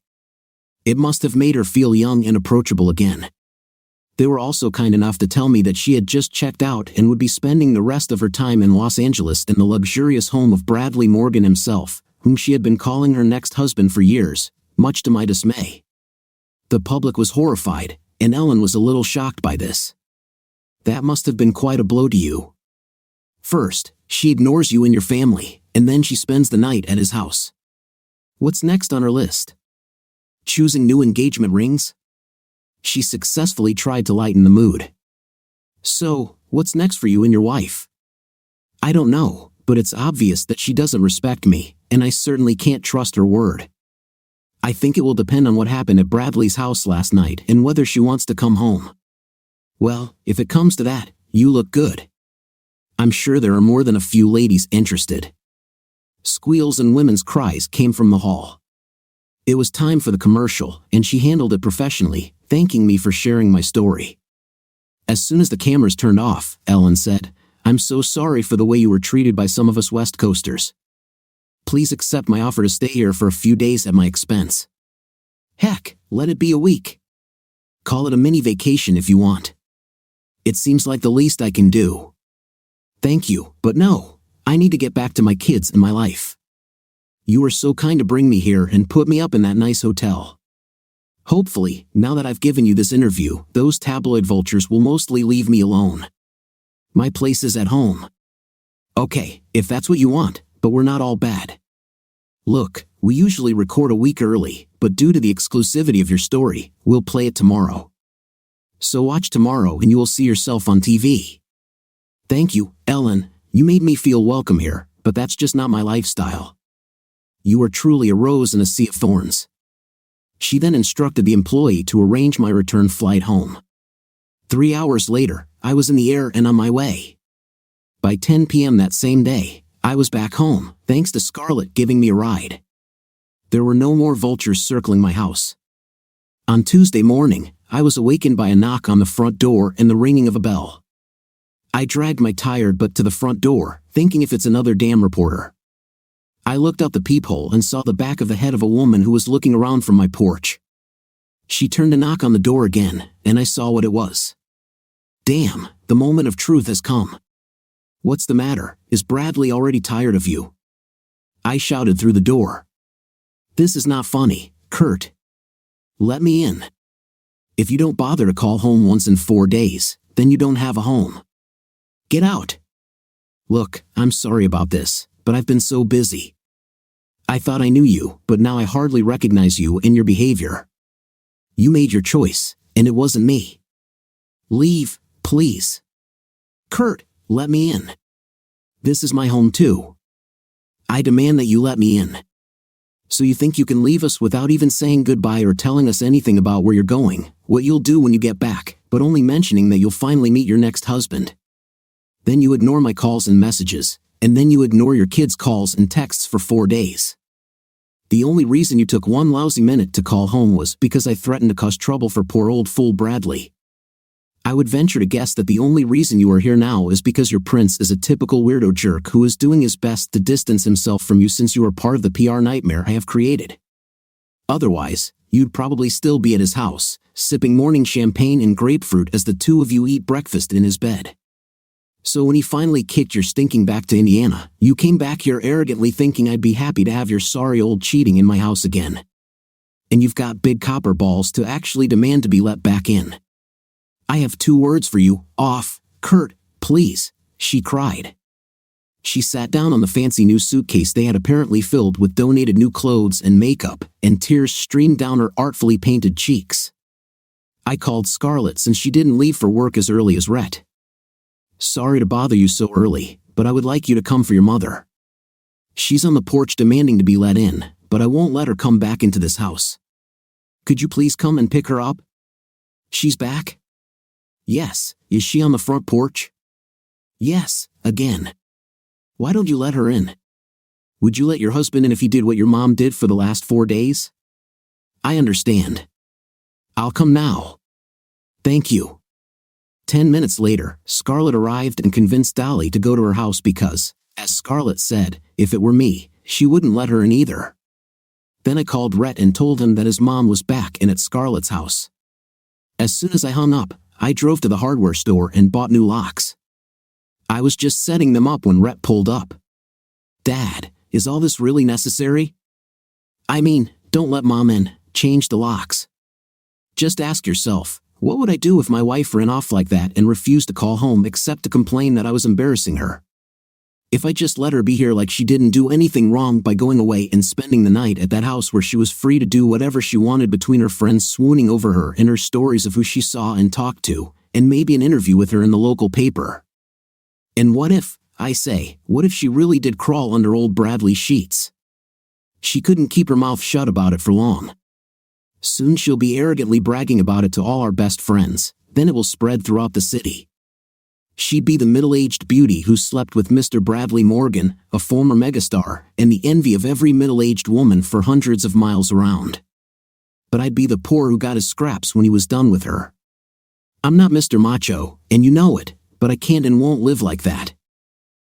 It must have made her feel young and approachable again. They were also kind enough to tell me that she had just checked out and would be spending the rest of her time in Los Angeles in the luxurious home of Bradley Morgan himself, whom she had been calling her next husband for years, much to my dismay. The public was horrified, and Ellen was a little shocked by this. That must have been quite a blow to you. First, she ignores you and your family, and then she spends the night at his house. What's next on her list? Choosing new engagement rings? She successfully tried to lighten the mood. So, what's next for you and your wife? I don't know, but it's obvious that she doesn't respect me, and I certainly can't trust her word. I think it will depend on what happened at Bradley's house last night and whether she wants to come home. Well, if it comes to that, you look good. I'm sure there are more than a few ladies interested." Squeals and women's cries came from the hall. It was time for the commercial, and she handled it professionally, thanking me for sharing my story. As soon as the cameras turned off, Ellen said, "I'm so sorry for the way you were treated by some of us West Coasters. Please accept my offer to stay here for a few days at my expense. Heck, let it be a week. Call it a mini vacation if you want. It seems like the least I can do. Thank you, but no, I need to get back to my kids and my life. You were so kind to bring me here and put me up in that nice hotel. Hopefully, now that I've given you this interview, those tabloid vultures will mostly leave me alone. My place is at home. Okay, if that's what you want, but we're not all bad. Look, we usually record a week early, but due to the exclusivity of your story, we'll play it tomorrow. So watch tomorrow and you will see yourself on TV. Thank you, Ellen, you made me feel welcome here, but that's just not my lifestyle. You are truly a rose in a sea of thorns." She then instructed the employee to arrange my return flight home. 3 hours later, I was in the air and on my way. By 10 p.m. that same day, I was back home, thanks to Scarlett giving me a ride. There were no more vultures circling my house. On Tuesday morning, I was awakened by a knock on the front door and the ringing of a bell. I dragged my tired butt to the front door, thinking if it's another damn reporter. I looked out the peephole and saw the back of the head of a woman who was looking around from my porch. She turned to knock on the door again, and I saw what it was. Damn, the moment of truth has come. What's the matter? Is Bradley already tired of you? I shouted through the door. This is not funny, Kurt. Let me in. If you don't bother to call home once in 4 days, then you don't have a home. Get out. Look, I'm sorry about this, but I've been so busy. I thought I knew you, but now I hardly recognize you and your behavior. You made your choice, and it wasn't me. Leave, please. Kurt, let me in. This is my home too. I demand that you let me in. So you think you can leave us without even saying goodbye or telling us anything about where you're going, what you'll do when you get back, but only mentioning that you'll finally meet your next husband. Then you ignore my calls and messages, and then you ignore your kids' calls and texts for 4 days. The only reason you took 1 lousy minute to call home was because I threatened to cause trouble for poor old fool Bradley. I would venture to guess that the only reason you are here now is because your prince is a typical weirdo jerk who is doing his best to distance himself from you since you are part of the PR nightmare I have created. Otherwise, you'd probably still be at his house, sipping morning champagne and grapefruit as the two of you eat breakfast in his bed. So when he finally kicked your stinking back to Indiana, you came back here arrogantly thinking I'd be happy to have your sorry old cheating in my house again. And you've got big copper balls to actually demand to be let back in. I have 2 words for you, off, Kurt, please, she cried. She sat down on the fancy new suitcase they had apparently filled with donated new clothes and makeup, and tears streamed down her artfully painted cheeks. I called Scarlett since she didn't leave for work as early as Rhett. Sorry to bother you so early, but I would like you to come for your mother. She's on the porch demanding to be let in, but I won't let her come back into this house. Could you please come and pick her up? She's back? Yes, is she on the front porch? Yes, again. Why don't you let her in? Would you let your husband in if he did what your mom did for the last 4 days? I understand. I'll come now. Thank you. 10 minutes later, Scarlett arrived and convinced Dolly to go to her house because, as Scarlett said, if it were me, she wouldn't let her in either. Then I called Rhett and told him that his mom was back and at Scarlett's house. As soon as I hung up, I drove to the hardware store and bought new locks. I was just setting them up when Rhett pulled up. Dad, is all this really necessary? I mean, don't let Mom in, change the locks. Just ask yourself, what would I do if my wife ran off like that and refused to call home except to complain that I was embarrassing her? If I just let her be here like she didn't do anything wrong by going away and spending the night at that house where she was free to do whatever she wanted between her friends swooning over her and her stories of who she saw and talked to, and maybe an interview with her in the local paper. And what if, I say, what if she really did crawl under old Bradley's sheets? She couldn't keep her mouth shut about it for long. Soon she'll be arrogantly bragging about it to all our best friends, then it will spread throughout the city. She'd be the middle-aged beauty who slept with Mr. Bradley Morgan, a former megastar, and the envy of every middle-aged woman for hundreds of miles around. But I'd be the poor who got his scraps when he was done with her. I'm not Mr. Macho, and you know it, but I can't and won't live like that.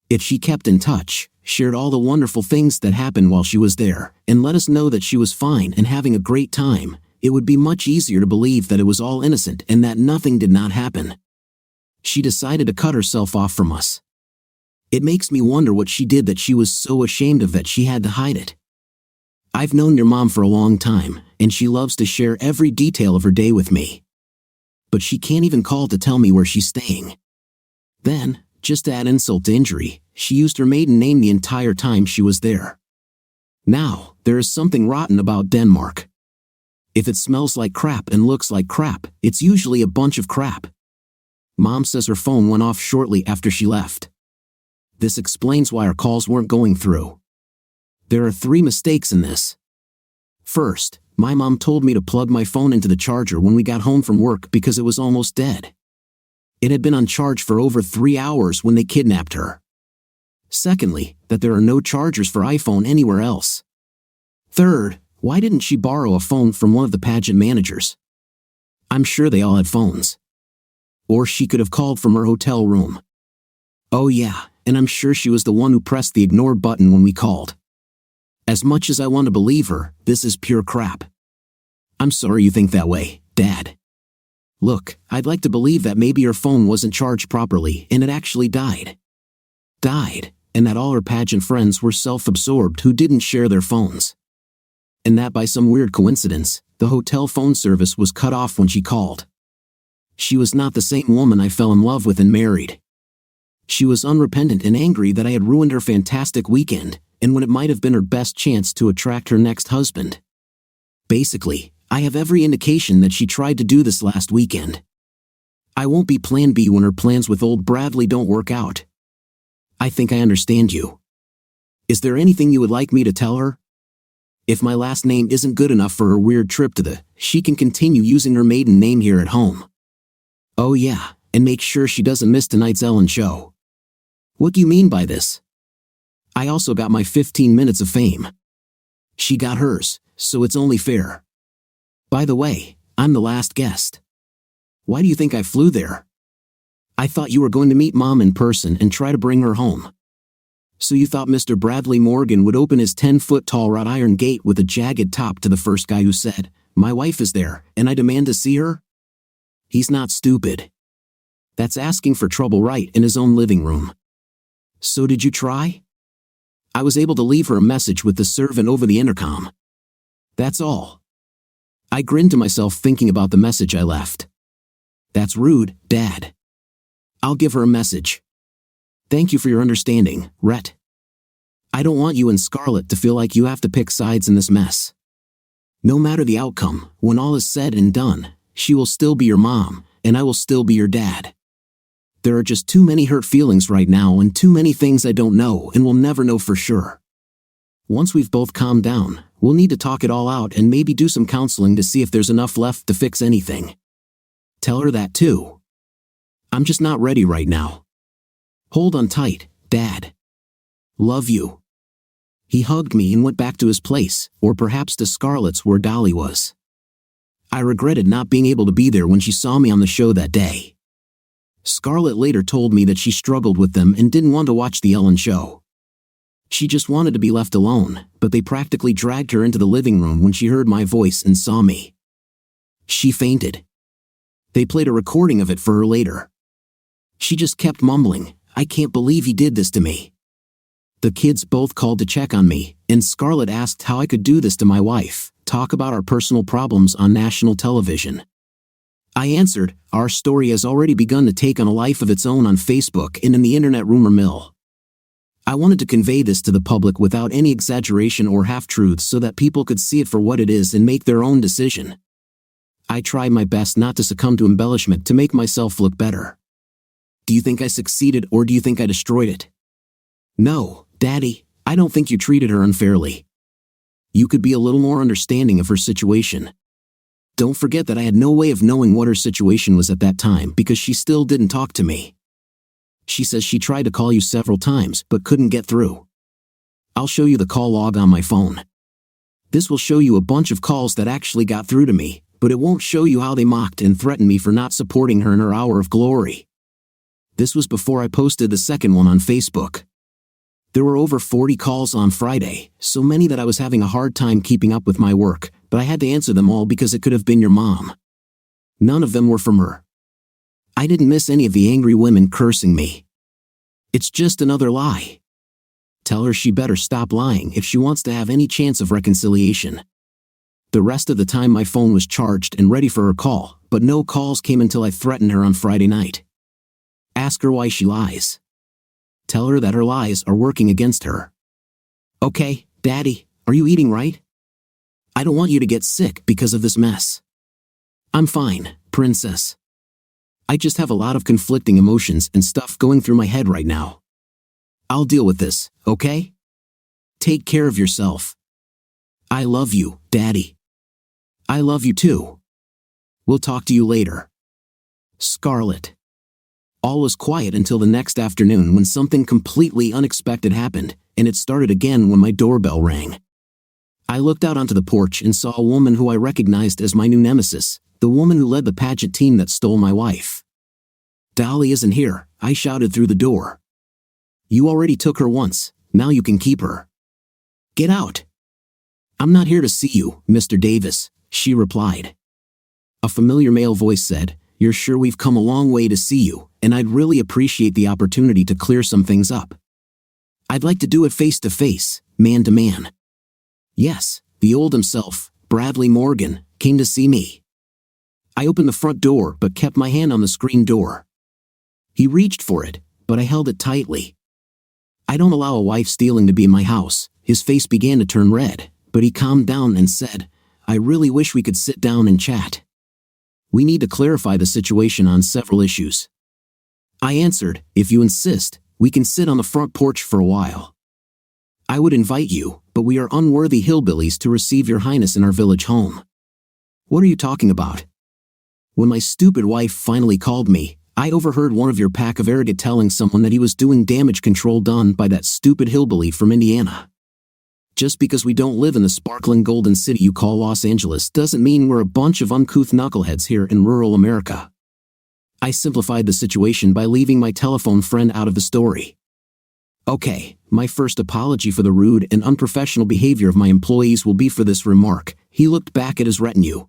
If she kept in touch, shared all the wonderful things that happened while she was there, and let us know that she was fine and having a great time, it would be much easier to believe that it was all innocent and that nothing did not happen. She decided to cut herself off from us. It makes me wonder what she did that she was so ashamed of that she had to hide it. I've known your mom for a long time, and she loves to share every detail of her day with me. But she can't even call to tell me where she's staying. Then, just to add insult to injury, she used her maiden name the entire time she was there. Now, there is something rotten about Denmark. If it smells like crap and looks like crap, it's usually a bunch of crap. Mom says her phone went off shortly after she left. This explains why our calls weren't going through. There are 3 mistakes in this. First, my mom told me to plug my phone into the charger when we got home from work because it was almost dead. It had been on charge for over 3 hours when they kidnapped her. Secondly, that there are no chargers for iPhone anywhere else. Third, why didn't she borrow a phone from one of the pageant managers? I'm sure they all had phones. Or she could have called from her hotel room. Oh yeah, and I'm sure she was the one who pressed the ignore button when we called. As much as I want to believe her, this is pure crap. I'm sorry you think that way, Dad. Look, I'd like to believe that maybe her phone wasn't charged properly and it actually died. And that all her pageant friends were self-absorbed who didn't share their phones. And that by some weird coincidence, the hotel phone service was cut off when she called. She was not the same woman I fell in love with and married. She was unrepentant and angry that I had ruined her fantastic weekend, and when it might have been her best chance to attract her next husband. Basically, I have every indication that she tried to do this last weekend. I won't be Plan B when her plans with old Bradley don't work out. I think I understand you. Is there anything you would like me to tell her? If my last name isn't good enough for her weird trip to she can continue using her maiden name here at home. Oh yeah, and make sure she doesn't miss tonight's Ellen show. What do you mean by this? I also got my 15 minutes of fame. She got hers, so it's only fair. By the way, I'm the last guest. Why do you think I flew there? I thought you were going to meet Mom in person and try to bring her home. So you thought Mr. Bradley Morgan would open his 10-foot-tall wrought iron gate with a jagged top to the first guy who said, "My wife is there, and I demand to see her"? He's not stupid. That's asking for trouble right in his own living room. So did you try? I was able to leave her a message with the servant over the intercom. That's all. I grinned to myself thinking about the message I left. That's rude, Dad. I'll give her a message. Thank you for your understanding, Rhett. I don't want you and Scarlett to feel like you have to pick sides in this mess. No matter the outcome, when all is said and done, she will still be your mom, and I will still be your dad. There are just too many hurt feelings right now and too many things I don't know and will never know for sure. Once we've both calmed down, we'll need to talk it all out and maybe do some counseling to see if there's enough left to fix anything. Tell her that too. I'm just not ready right now. Hold on tight, Dad. Love you. He hugged me and went back to his place, or perhaps to Scarlett's where Dolly was. I regretted not being able to be there when she saw me on the show that day. Scarlett later told me that she struggled with them and didn't want to watch the Ellen show. She just wanted to be left alone, but they practically dragged her into the living room when she heard my voice and saw me. She fainted. They played a recording of it for her later. She just kept mumbling, "I can't believe he did this to me." The kids both called to check on me, and Scarlett asked how I could do this to my wife, talk about our personal problems on national television. I answered, our story has already begun to take on a life of its own on Facebook and in the internet rumor mill. I wanted to convey this to the public without any exaggeration or half-truths so that people could see it for what it is and make their own decision. I tried my best not to succumb to embellishment to make myself look better. Do you think I succeeded or do you think I destroyed it? No, Daddy, I don't think you treated her unfairly. You could be a little more understanding of her situation. Don't forget that I had no way of knowing what her situation was at that time because she still didn't talk to me. She says she tried to call you several times but couldn't get through. I'll show you the call log on my phone. This will show you a bunch of calls that actually got through to me, but it won't show you how they mocked and threatened me for not supporting her in her hour of glory. This was before I posted the second one on Facebook. There were over 40 calls on Friday, so many that I was having a hard time keeping up with my work, but I had to answer them all because it could have been your mom. None of them were from her. I didn't miss any of the angry women cursing me. It's just another lie. Tell her she better stop lying if she wants to have any chance of reconciliation. The rest of the time my phone was charged and ready for her call, but no calls came until I threatened her on Friday night. Ask her why she lies. Tell her that her lies are working against her. Okay, Daddy, are you eating right? I don't want you to get sick because of this mess. I'm fine, Princess. I just have a lot of conflicting emotions and stuff going through my head right now. I'll deal with this, okay? Take care of yourself. I love you, Daddy. I love you too. We'll talk to you later. Scarlett. All was quiet until the next afternoon when something completely unexpected happened, and it started again when my doorbell rang. I looked out onto the porch and saw a woman who I recognized as my new nemesis, the woman who led the pageant team that stole my wife. Dolly isn't here, I shouted through the door. You already took her once, now you can keep her. Get out. I'm not here to see you, Mr. Davis, she replied. A familiar male voice said, You're sure we've come a long way to see you, and I'd really appreciate the opportunity to clear some things up. I'd like to do it face to face, man to man. Yes, the old himself, Bradley Morgan, came to see me. I opened the front door but kept my hand on the screen door. He reached for it, but I held it tightly. I don't allow a wife stealing to be in my house. His face began to turn red, but he calmed down and said, I really wish we could sit down and chat. We need to clarify the situation on several issues. I answered, If you insist, we can sit on the front porch for a while. I would invite you, but we are unworthy hillbillies to receive your highness in our village home. What are you talking about? When my stupid wife finally called me, I overheard one of your pack of arrogant telling someone that he was doing damage control done by that stupid hillbilly from Indiana. Just because we don't live in the sparkling golden city you call Los Angeles doesn't mean we're a bunch of uncouth knuckleheads here in rural America. I simplified the situation by leaving my telephone friend out of the story. Okay, my first apology for the rude and unprofessional behavior of my employees will be for this remark. He looked back at his retinue.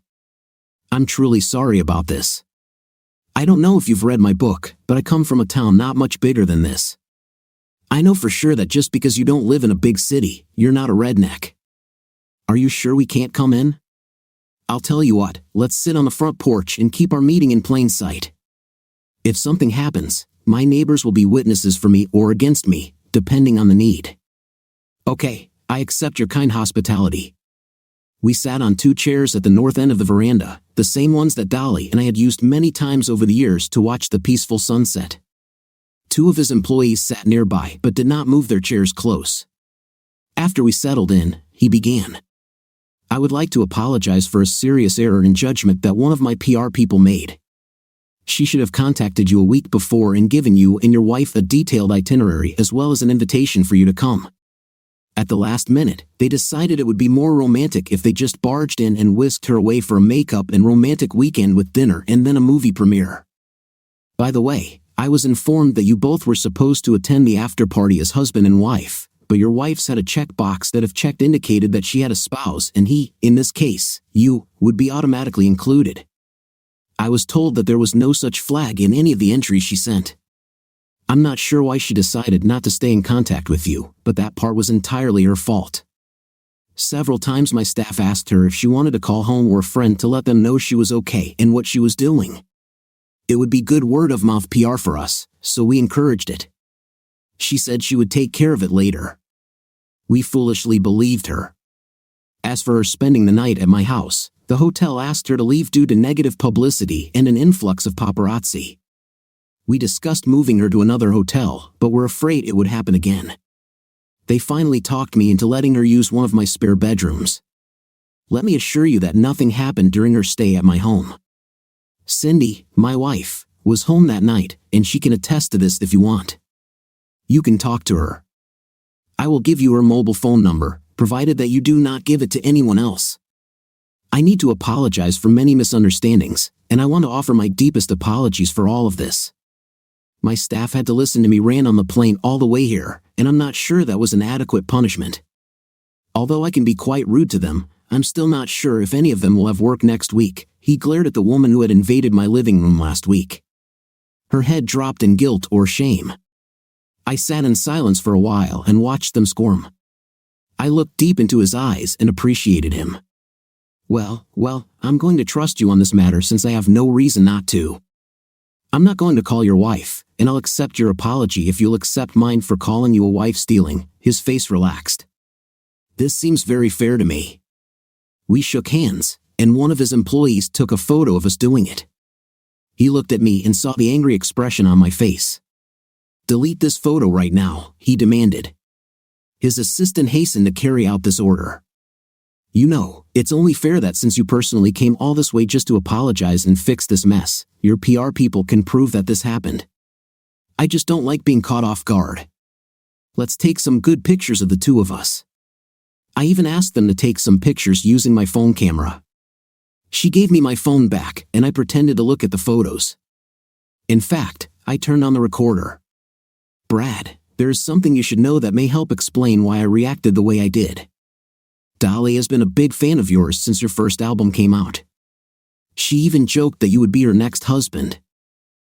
I'm truly sorry about this. I don't know if you've read my book, but I come from a town not much bigger than this. I know for sure that just because you don't live in a big city, you're not a redneck. Are you sure we can't come in? I'll tell you what, let's sit on the front porch and keep our meeting in plain sight. If something happens, my neighbors will be witnesses for me or against me, depending on the need. Okay, I accept your kind hospitality. We sat on 2 chairs at the north end of the veranda, the same ones that Dolly and I had used many times over the years to watch the peaceful sunset. 2 of his employees sat nearby but did not move their chairs close. After we settled in, he began. I would like to apologize for a serious error in judgment that one of my PR people made. She should have contacted you a week before and given you and your wife a detailed itinerary as well as an invitation for you to come. At the last minute, they decided it would be more romantic if they just barged in and whisked her away for a makeup and romantic weekend with dinner and then a movie premiere. By the way, I was informed that you both were supposed to attend the after party as husband and wife, but your wife's had a checkbox that if checked indicated that she had a spouse and he, in this case, you, would be automatically included. I was told that there was no such flag in any of the entries she sent. I'm not sure why she decided not to stay in contact with you, but that part was entirely her fault. Several times my staff asked her if she wanted to call home or a friend to let them know she was okay and what she was doing. It would be good word-of-mouth PR for us, so we encouraged it. She said she would take care of it later. We foolishly believed her. As for her spending the night at my house, the hotel asked her to leave due to negative publicity and an influx of paparazzi. We discussed moving her to another hotel, but were afraid it would happen again. They finally talked me into letting her use one of my spare bedrooms. Let me assure you that nothing happened during her stay at my home. Cindy, my wife, was home that night, and she can attest to this if you want. You can talk to her. I will give you her mobile phone number, provided that you do not give it to anyone else. I need to apologize for many misunderstandings, and I want to offer my deepest apologies for all of this. My staff had to listen to me rant on the plane all the way here, and I'm not sure that was an adequate punishment. Although I can be quite rude to them, I'm still not sure if any of them will have work next week. He glared at the woman who had invaded my living room last week. Her head dropped in guilt or shame. I sat in silence for a while and watched them squirm. I looked deep into his eyes and appreciated him. Well, I'm going to trust you on this matter since I have no reason not to. I'm not going to call your wife, and I'll accept your apology if you'll accept mine for calling you a wife stealing. His face relaxed. This seems very fair to me. We shook hands, and one of his employees took a photo of us doing it. He looked at me and saw the angry expression on my face. Delete this photo right now, he demanded. His assistant hastened to carry out this order. You know, it's only fair that since you personally came all this way just to apologize and fix this mess, your PR people can prove that this happened. I just don't like being caught off guard. Let's take some good pictures of the two of us. I even asked them to take some pictures using my phone camera. She gave me my phone back, and I pretended to look at the photos. In fact, I turned on the recorder. Brad, there is something you should know that may help explain why I reacted the way I did. Dolly has been a big fan of yours since your first album came out. She even joked that you would be her next husband.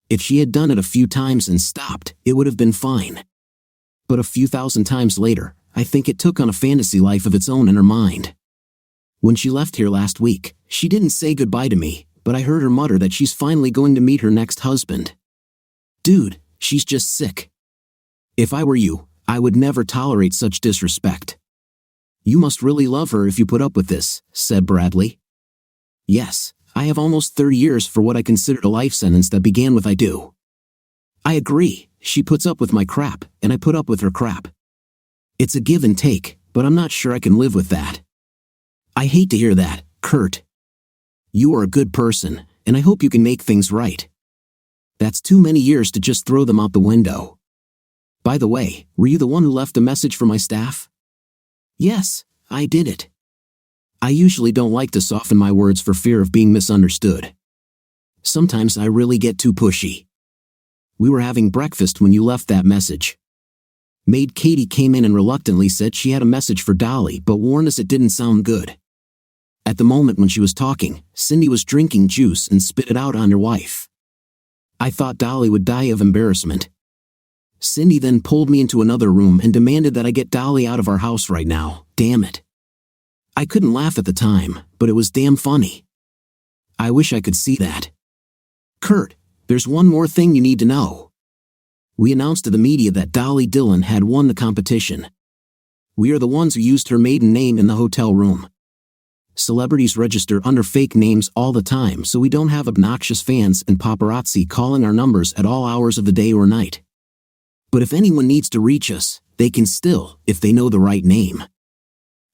If she had done it a few times and stopped, it would have been fine. But a few thousand times later, I think it took on a fantasy life of its own in her mind. When she left here last week, she didn't say goodbye to me, but I heard her mutter that she's finally going to meet her next husband. Dude, she's just sick. If I were you, I would never tolerate such disrespect. You must really love her if you put up with this, said Bradley. Yes, I have almost 30 years for what I considered a life sentence that began with I do. I agree, she puts up with my crap, and I put up with her crap. It's a give and take, but I'm not sure I can live with that. I hate to hear that, Kurt. You are a good person, and I hope you can make things right. That's too many years to just throw them out the window. By the way, were you the one who left a message for my staff? Yes, I did it. I usually don't like to soften my words for fear of being misunderstood. Sometimes I really get too pushy. We were having breakfast when you left that message. Maid Katie came in and reluctantly said she had a message for Dolly but warned us it didn't sound good. At the moment when she was talking, Cindy was drinking juice and spit it out on her wife. I thought Dolly would die of embarrassment. Cindy then pulled me into another room and demanded that I get Dolly out of our house right now. Damn it. I couldn't laugh at the time, but it was damn funny. I wish I could see that. Kurt, there's one more thing you need to know. We announced to the media that Dolly Dillon had won the competition. We are the ones who used her maiden name in the hotel room. Celebrities register under fake names all the time so we don't have obnoxious fans and paparazzi calling our numbers at all hours of the day or night. But if anyone needs to reach us, they can still, if they know the right name.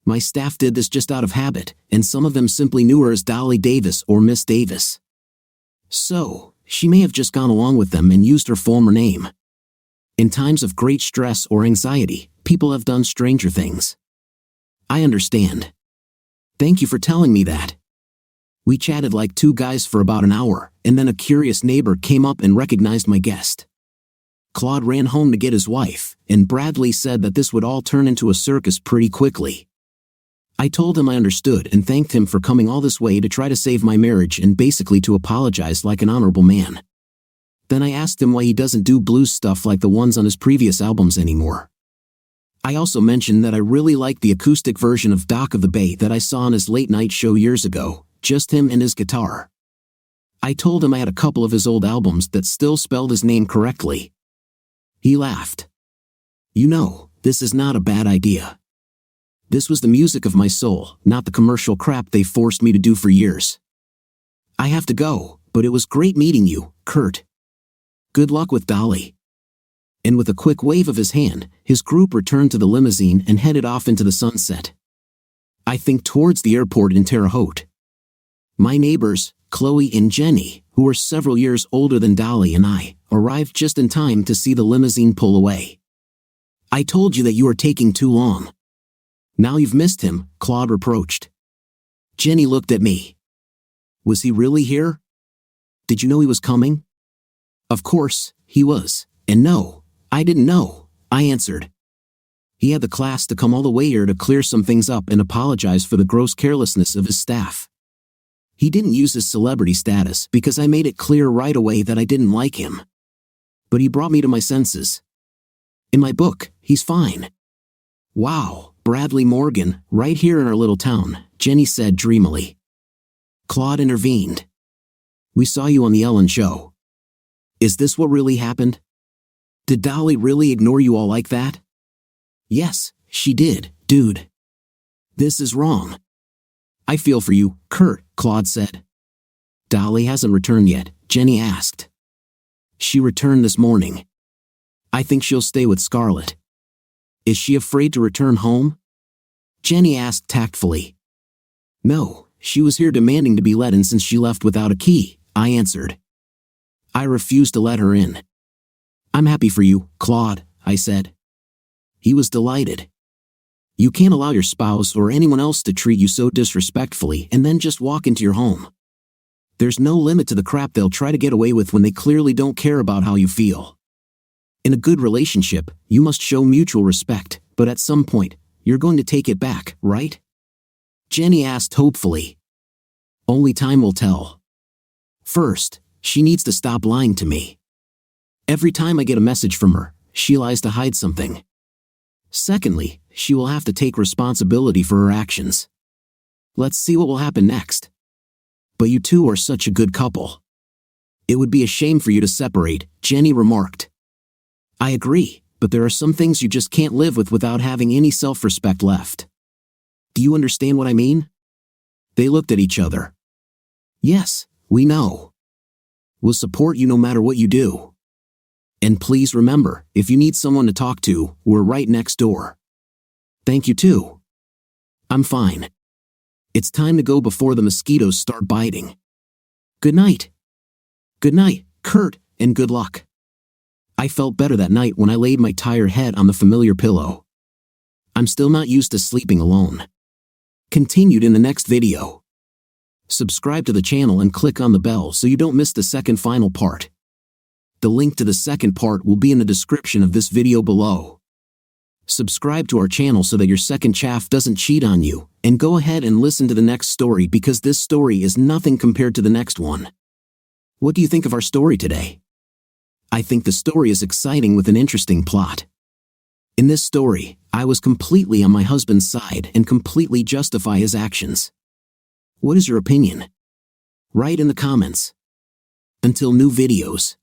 My staff did this just out of habit, and some of them simply knew her as Dolly Davis or Miss Davis. So, she may have just gone along with them and used her former name. In times of great stress or anxiety, people have done stranger things. I understand. Thank you for telling me that. We chatted like two guys for about an hour, and then a curious neighbor came up and recognized my guest. Claude ran home to get his wife, and Bradley said that this would all turn into a circus pretty quickly. I told him I understood and thanked him for coming all this way to try to save my marriage and basically to apologize like an honorable man. Then I asked him why he doesn't do blues stuff like the ones on his previous albums anymore. I also mentioned that I really liked the acoustic version of Dock of the Bay that I saw on his late-night show years ago, just him and his guitar. I told him I had a couple of his old albums that still spelled his name correctly. He laughed. You know, this is not a bad idea. This was the music of my soul, not the commercial crap they forced me to do for years. I have to go, but it was great meeting you, Kurt. Good luck with Dolly. And with a quick wave of his hand, his group returned to the limousine and headed off into the sunset. I think towards the airport in Terre Haute. My neighbors, Chloe and Jenny, who were several years older than Dolly and I, arrived just in time to see the limousine pull away. I told you that you were taking too long. Now you've missed him, Claude reproached. Jenny looked at me. Was he really here? Did you know he was coming? Of course, he was, and no, I didn't know, I answered. He had the class to come all the way here to clear some things up and apologize for the gross carelessness of his staff. He didn't use his celebrity status because I made it clear right away that I didn't like him. But he brought me to my senses. In my book, he's fine. Wow, Bradley Morgan, right here in our little town, Jenny said dreamily. Claude intervened. We saw you on the Ellen show. Is this what really happened? Did Dolly really ignore you all like that? Yes, she did, dude. This is wrong. I feel for you, Kurt, Claude said. Dolly hasn't returned yet, Jenny asked. She returned this morning. I think she'll stay with Scarlett. Is she afraid to return home? Jenny asked tactfully. No, she was here demanding to be let in since she left without a key, I answered. I refused to let her in. I'm happy for you, Claude, I said. He was delighted. You can't allow your spouse or anyone else to treat you so disrespectfully and then just walk into your home. There's no limit to the crap they'll try to get away with when they clearly don't care about how you feel. In a good relationship, you must show mutual respect, but at some point, you're going to take it back, right? Jenny asked hopefully. Only time will tell. First, she needs to stop lying to me. Every time I get a message from her, she lies to hide something. Secondly, she will have to take responsibility for her actions. Let's see what will happen next. But you two are such a good couple. It would be a shame for you to separate, Jenny remarked. I agree, but there are some things you just can't live with without having any self-respect left. Do you understand what I mean? They looked at each other. Yes, we know. We'll support you no matter what you do. And please remember, if you need someone to talk to, we're right next door. Thank you too. I'm fine. It's time to go before the mosquitoes start biting. Good night. Good night, Kurt, and good luck. I felt better that night when I laid my tired head on the familiar pillow. I'm still not used to sleeping alone. Continued in the next video. Subscribe to the channel and click on the bell so you don't miss the second final part. The link to the second part will be in the description of this video below. Subscribe to our channel so that your second chaff doesn't cheat on you, and go ahead and listen to the next story because this story is nothing compared to the next one. What do you think of our story today? I think the story is exciting with an interesting plot. In this story, I was completely on my husband's side and completely justify his actions. What is your opinion? Write in the comments. Until new videos.